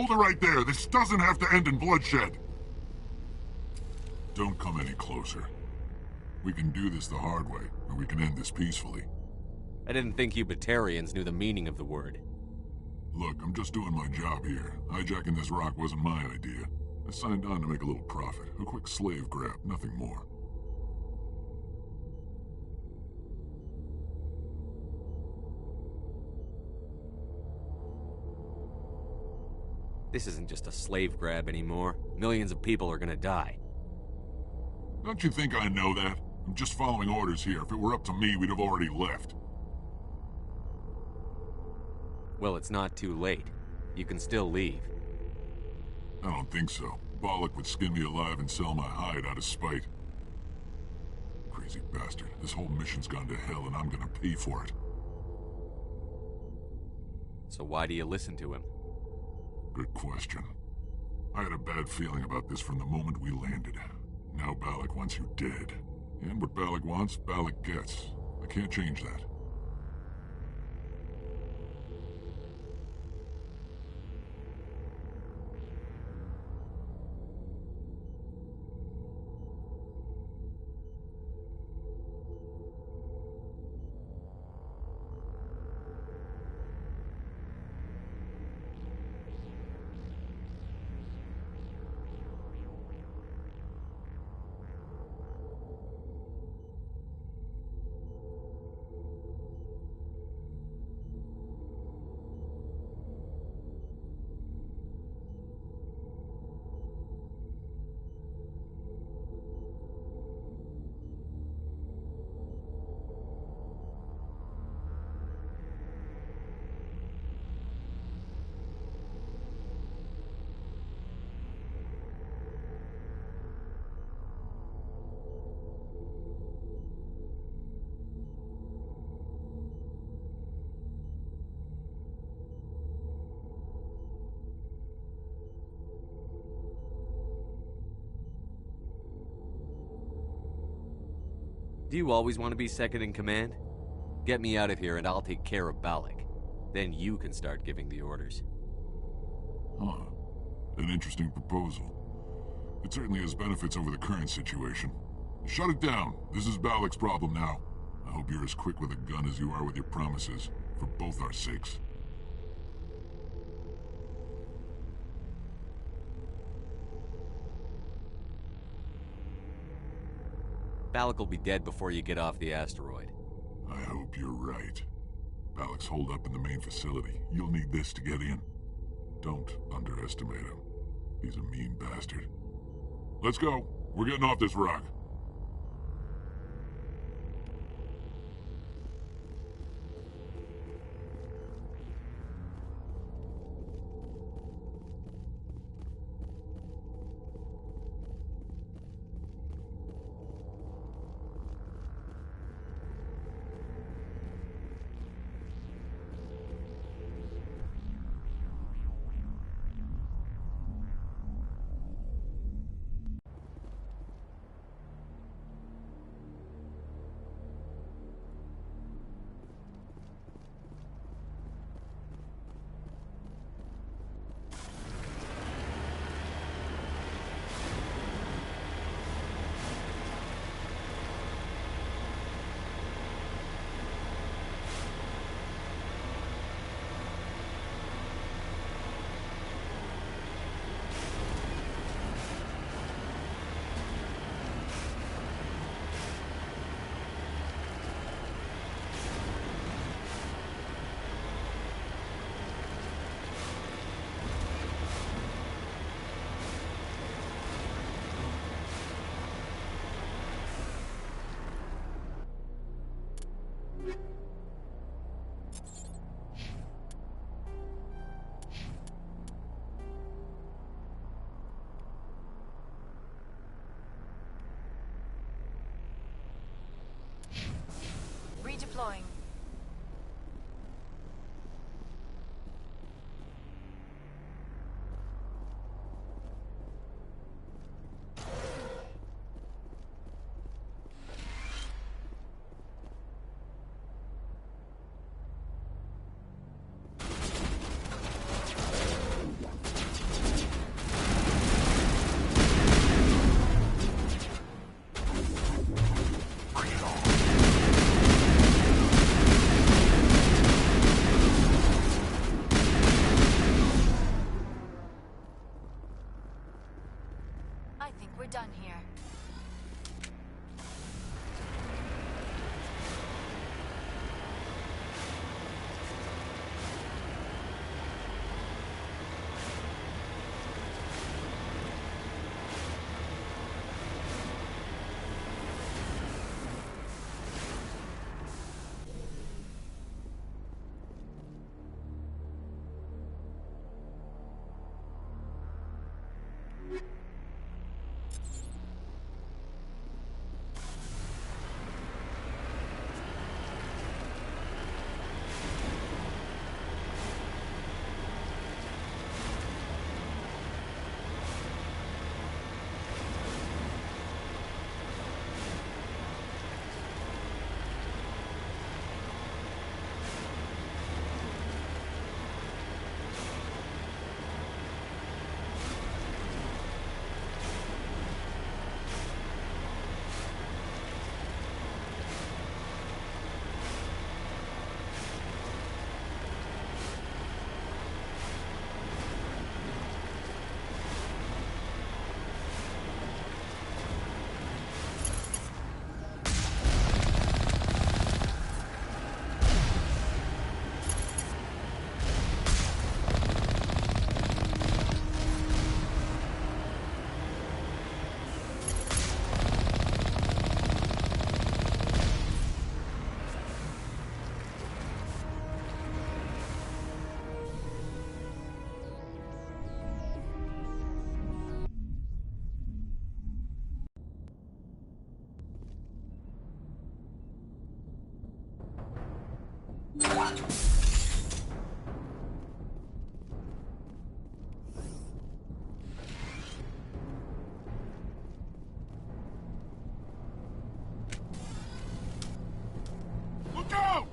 Hold it right there. This doesn't have to end in bloodshed. Don't come any closer. We can do this the hard way, or we can end this peacefully. I didn't think you Batarians knew the meaning of the word. Look, I'm just doing my job here. Hijacking this rock wasn't my idea. I signed on to make a little profit. A quick slave grab, nothing more. This isn't just a slave grab anymore. Millions of people are gonna die. Don't you think I know that? I'm just following orders here. If it were up to me, we'd have already left. Well, it's not too late. You can still leave. I don't think so. Balak would skin me alive and sell my hide out of spite. Crazy bastard. This whole mission's gone to hell and I'm gonna pay for it. So why do you listen to him? Good question. I had a bad feeling about this from the moment we landed. Now Balak wants you dead. And what Balak wants, Balak gets. I can't change that. Do you always want to be second in command? Get me out of here and I'll take care of Balak. Then you can start giving the orders. Huh. An interesting proposal. It certainly has benefits over the current situation. Shut it down. This is Balak's problem now. I hope you're as quick with a gun as you are with your promises, for both our sakes. Balak will be dead before you get off the asteroid. I hope you're right. Balak's holed up in the main facility. You'll need this to get in. Don't underestimate him. He's a mean bastard. Let's go. We're getting off this rock. Redeploying. Look out!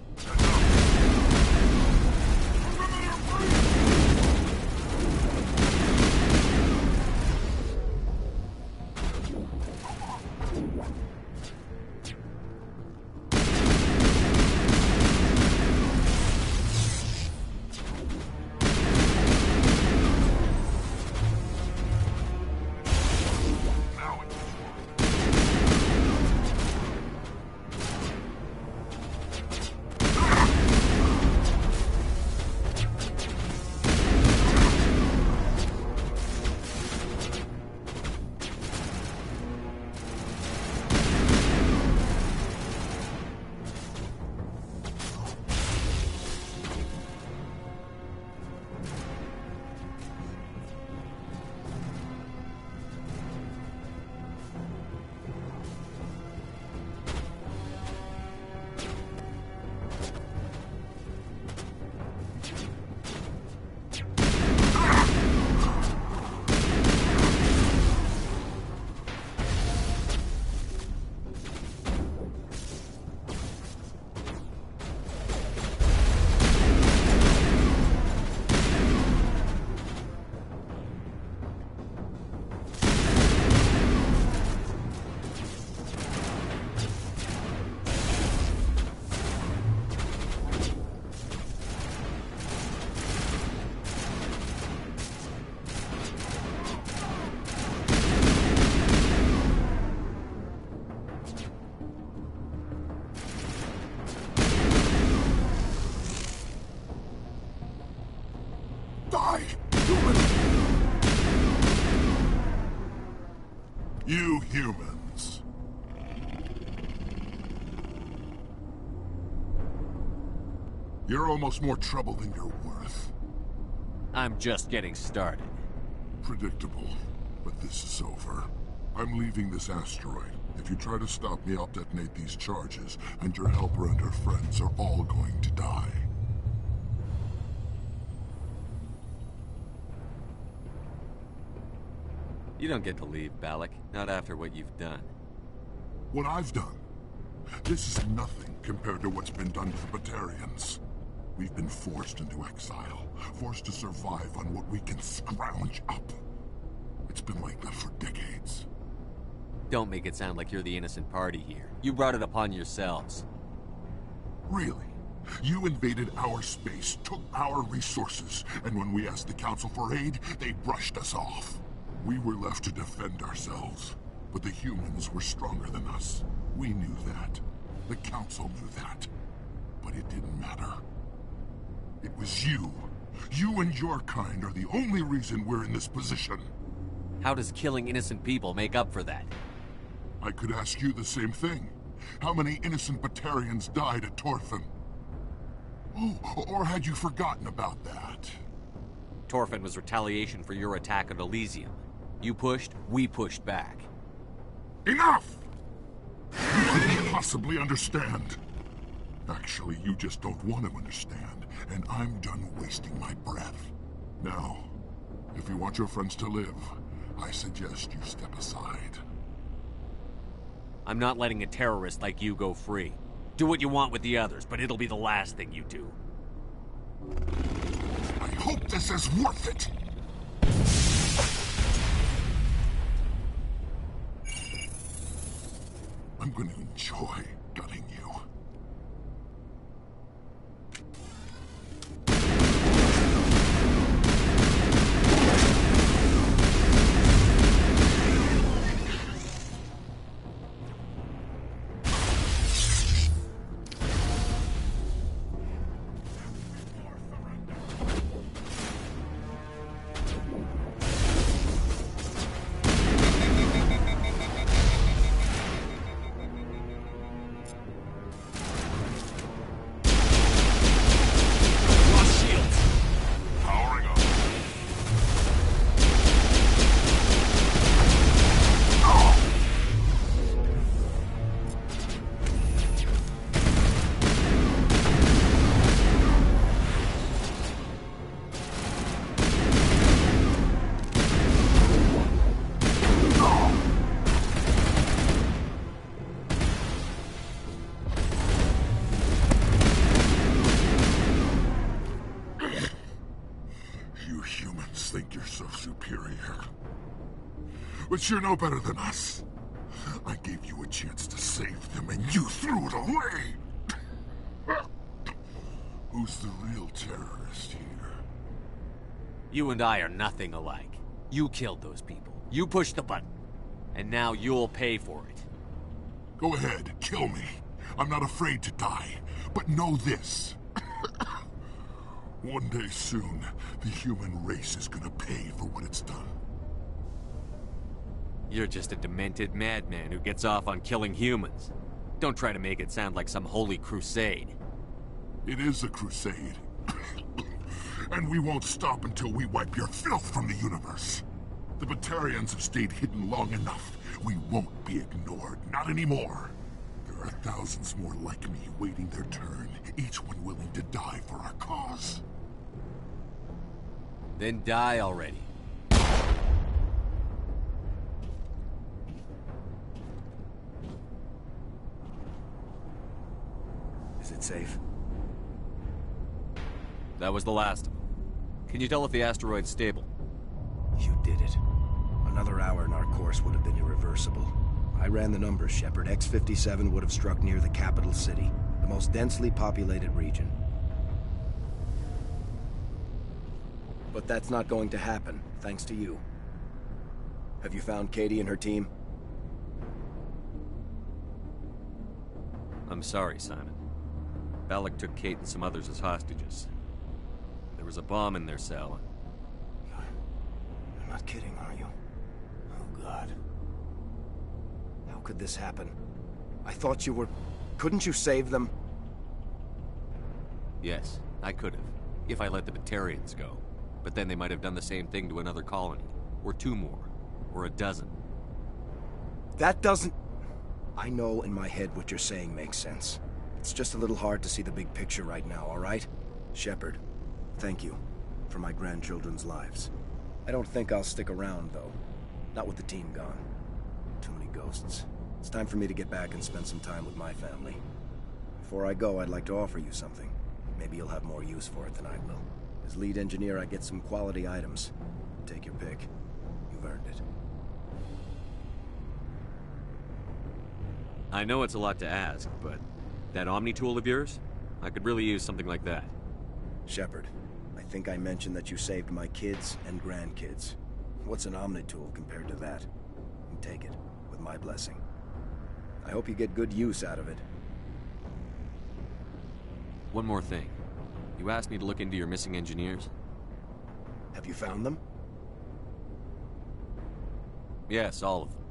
Die, human! You humans. You're almost more trouble than you're worth. I'm just getting started. Predictable, but this is over. I'm leaving this asteroid. If you try to stop me, I'll detonate these charges, and your helper and her friends are all going to die. You don't get to leave, Balak. Not after what you've done. What I've done? This is nothing compared to what's been done to the Batarians. We've been forced into exile, forced to survive on what we can scrounge up. It's been like that for decades. Don't make it sound like you're the innocent party here. You brought it upon yourselves. Really? You invaded our space, took our resources, and when we asked the Council for aid, they brushed us off. We were left to defend ourselves, but the humans were stronger than us. We knew that. The Council knew that. But it didn't matter. It was you. You and your kind are the only reason we're in this position. How does killing innocent people make up for that? I could ask you the same thing. How many innocent Batarians died at Torfan? Oh, or had you forgotten about that? Torfan was retaliation for your attack on Elysium. You pushed, we pushed back. Enough! You couldn't possibly understand. Actually, you just don't want to understand, and I'm done wasting my breath. Now, if you want your friends to live, I suggest you step aside. I'm not letting a terrorist like you go free. Do what you want with the others, but it'll be the last thing you do. I hope this is worth it! I'm going to enjoy gutting you. superior. But you're no better than us. I gave you a chance to save them, and you threw it away! Who's the real terrorist here? You and I are nothing alike. You killed those people. You pushed the button. And now you'll pay for it. Go ahead, kill me. I'm not afraid to die. But know this. One day soon, the human race is gonna pay for what it's done. You're just a demented madman who gets off on killing humans. Don't try to make it sound like some holy crusade. It is a crusade. And we won't stop until we wipe your filth from the universe. The Batarians have stayed hidden long enough. We won't be ignored, not anymore. There are thousands more like me waiting their turn, each one willing to die for our cause. Then die already. Is it safe? That was the last of them. Can you tell if the asteroid's stable? You did it. Another hour and our course would have been irreversible. I ran the numbers, Shepard. X-57 would have struck near the capital city, the most densely populated region. But that's not going to happen, thanks to you. Have you found Katie and her team? I'm sorry, Simon. Balak took Kate and some others as hostages. There was a bomb in their cell. You're not kidding, are you? Oh, God. How could this happen? I thought you were... Couldn't you save them? Yes, I could have, if I let the Batarians go. But then they might have done the same thing to another colony. Or two more. Or a dozen. That doesn't... I know in my head what you're saying makes sense. It's just a little hard to see the big picture right now, all right? Shepard, thank you for my grandchildren's lives. I don't think I'll stick around, though. Not with the team gone. Too many ghosts. It's time for me to get back and spend some time with my family. Before I go, I'd like to offer you something. Maybe you'll have more use for it than I will. As lead engineer, I get some quality items. Take your pick. You've earned it. I know it's a lot to ask, but that Omni tool of yours? I could really use something like that. Shepard, I think I mentioned that you saved my kids and grandkids. What's an Omni tool compared to that? You take it, with my blessing. I hope you get good use out of it. One more thing. You asked me to look into your missing engineers? Have you found them? Yes, all of them.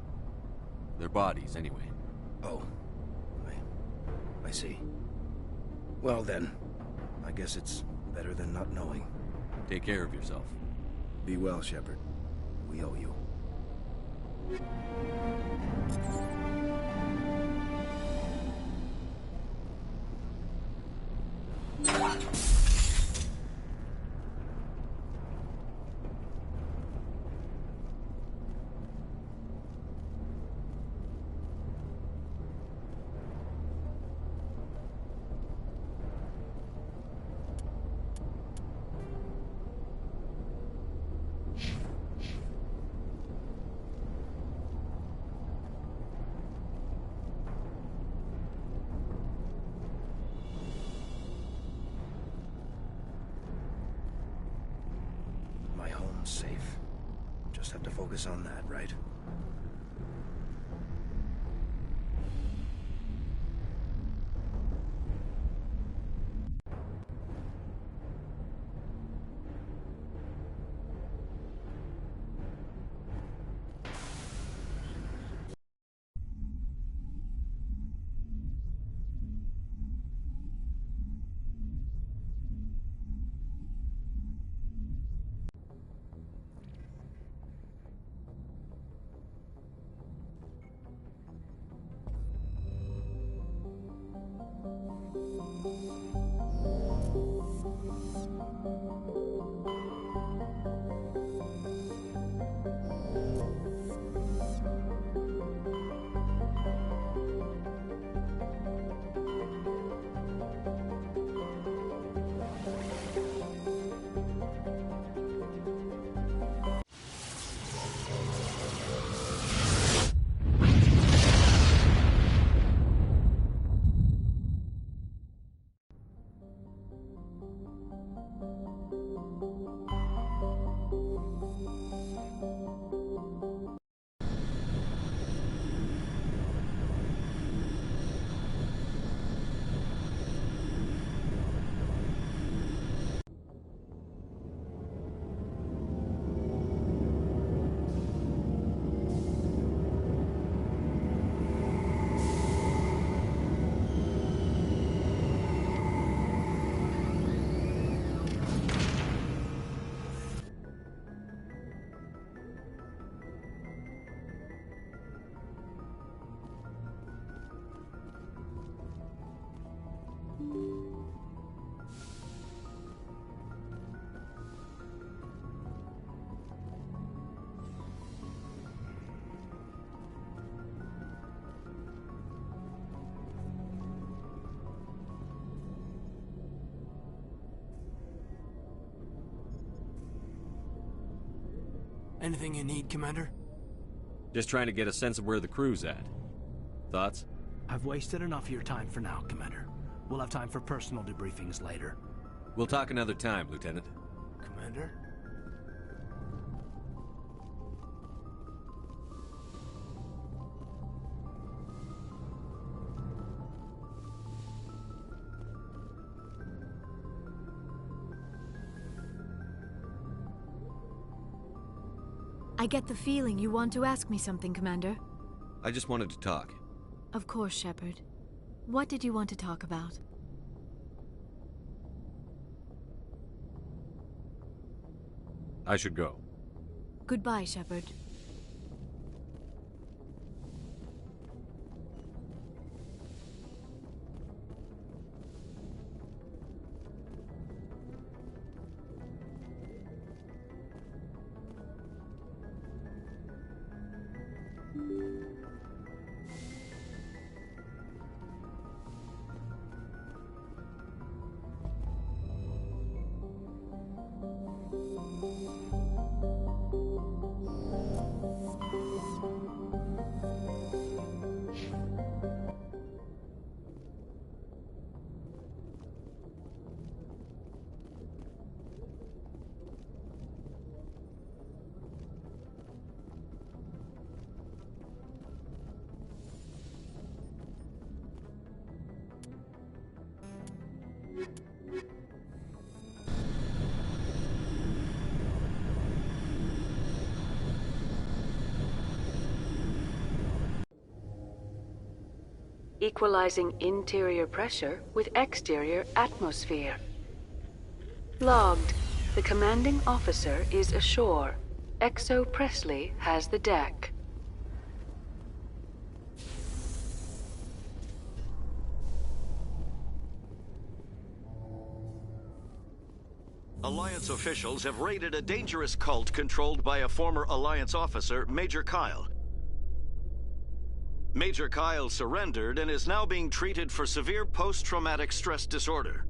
Their bodies, anyway. Oh. I see. Well then, I guess it's better than not knowing. Take care of yourself. Be well, Shepard. We owe you. My home's safe. Just have to focus on that, right? Anything you need, Commander? Just trying to get a sense of where the crew's at. Thoughts? I've wasted enough of your time for now, Commander. We'll have time for personal debriefings later. We'll talk another time, Lieutenant. Commander? I get the feeling you want to ask me something, Commander. I just wanted to talk. Of course, Shepard. What did you want to talk about? I should go. Goodbye, Shepard. Equalizing interior pressure with exterior atmosphere. Logged. The commanding officer is ashore. XO Presley has the deck. Alliance officials have raided a dangerous cult controlled by a former Alliance officer, Major Kyle. Major Kyle surrendered and is now being treated for severe post-traumatic stress disorder.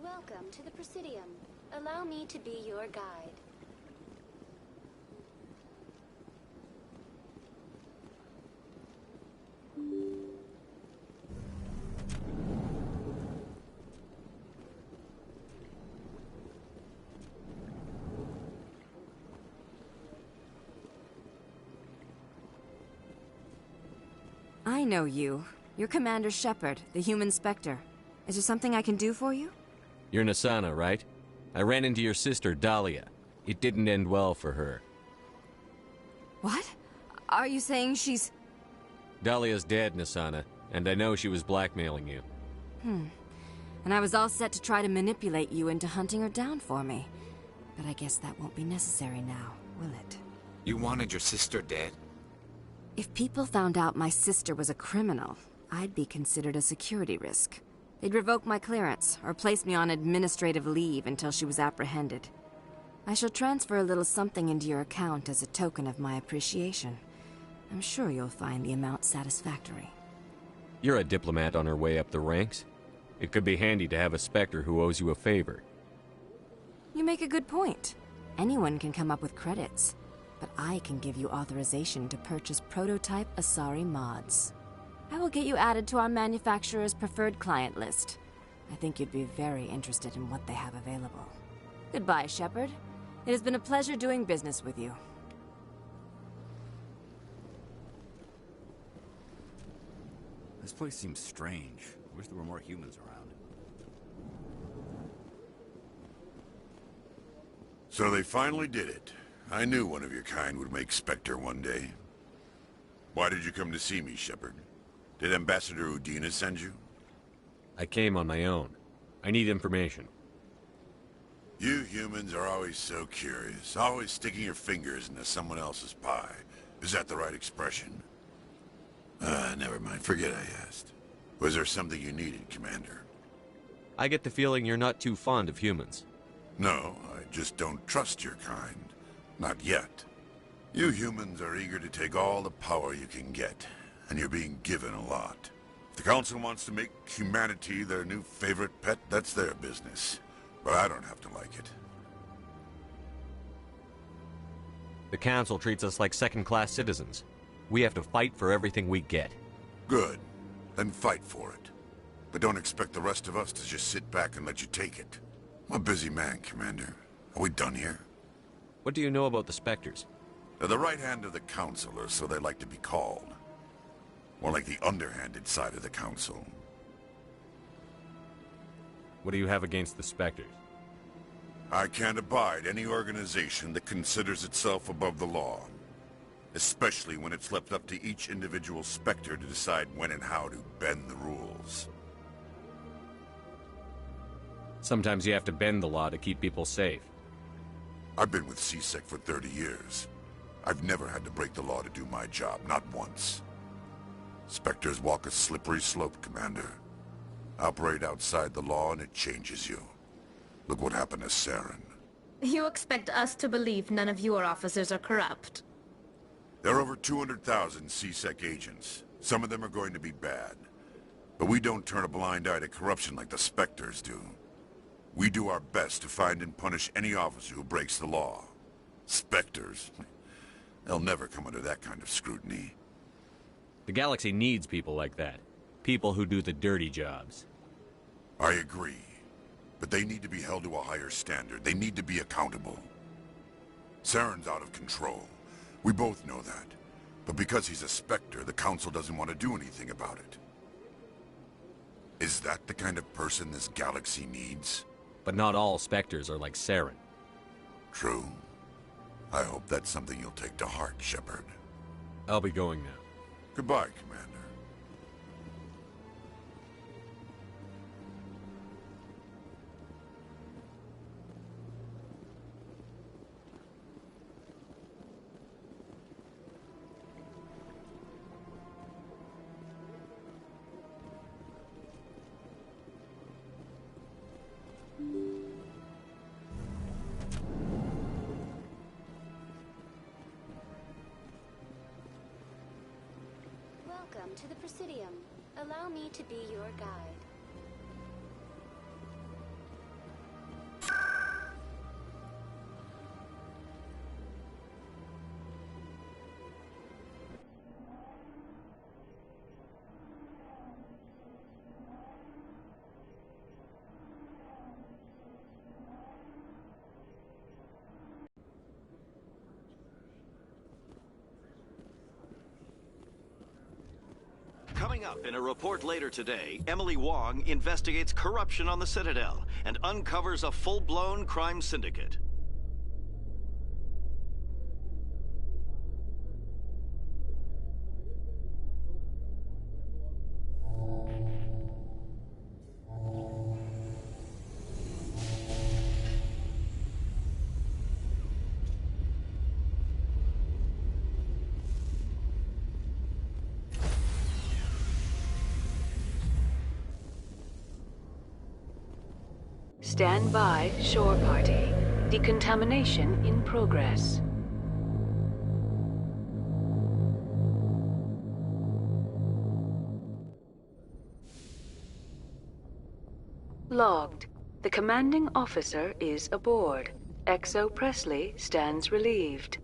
Welcome to the Presidium. Allow me to be your guide. I know you. You're Commander Shepard, the human Spectre. Is there something I can do for you? You're Nassana, right? I ran into your sister, Dahlia. It didn't end well for her. What? Are you saying she's... Dahlia's dead, Nassana, and I know she was blackmailing you. And I was all set to try to manipulate you into hunting her down for me. But I guess that won't be necessary now, will it? You wanted your sister dead? If people found out my sister was a criminal, I'd be considered a security risk. They'd revoke my clearance, or place me on administrative leave until she was apprehended. I shall transfer a little something into your account as a token of my appreciation. I'm sure you'll find the amount satisfactory. You're a diplomat on her way up the ranks. It could be handy to have a Spectre who owes you a favor. You make a good point. Anyone can come up with credits, but I can give you authorization to purchase prototype Asari mods. I will get you added to our manufacturer's preferred client list. I think you'd be very interested in what they have available. Goodbye, Shepard. It has been a pleasure doing business with you. This place seems strange. I wish there were more humans around. So they finally did it. I knew one of your kind would make Spectre one day. Why did you come to see me, Shepard? Did Ambassador Udina send you? I came on my own. I need information. You humans are always so curious, always sticking your fingers into someone else's pie. Is that the right expression? Never mind. Forget I asked. Was there something you needed, Commander? I get the feeling you're not too fond of humans. No, I just don't trust your kind. Not yet. You humans are eager to take all the power you can get, and you're being given a lot. If the Council wants to make humanity their new favorite pet, that's their business. But I don't have to like it. The Council treats us like second-class citizens. We have to fight for everything we get. Good. Then fight for it. But don't expect the rest of us to just sit back and let you take it. I'm a busy man, Commander. Are we done here? What do you know about the Spectres? They're the right hand of the Council, or so they like to be called. More like the underhanded side of the Council. What do you have against the Spectres? I can't abide any organization that considers itself above the law. Especially when it's left up to each individual Spectre to decide when and how to bend the rules. Sometimes you have to bend the law to keep people safe. I've been with C-Sec for 30 years. I've never had to break the law to do my job, not once. Spectres walk a slippery slope, Commander. Operate outside the law and it changes you. Look what happened to Saren. You expect us to believe none of your officers are corrupt? There are over 200,000 C-Sec agents. Some of them are going to be bad. But we don't turn a blind eye to corruption like the Spectres do. We do our best to find and punish any officer who breaks the law. Spectres? They'll never come under that kind of scrutiny. The galaxy needs people like that. People who do the dirty jobs. I agree. But they need to be held to a higher standard. They need to be accountable. Saren's out of control. We both know that. But because he's a Spectre, the Council doesn't want to do anything about it. Is that the kind of person this galaxy needs? But not all Spectres are like Saren. True. I hope that's something you'll take to heart, Shepard. I'll be going now. Goodbye, Commander. Welcome to the Presidium. Allow me to be your guide. Coming up in a report later today, Emily Wong investigates corruption on the Citadel and uncovers a full-blown crime syndicate. Stand by, shore party. Decontamination in progress. Logged. The commanding officer is aboard. XO Pressly stands relieved.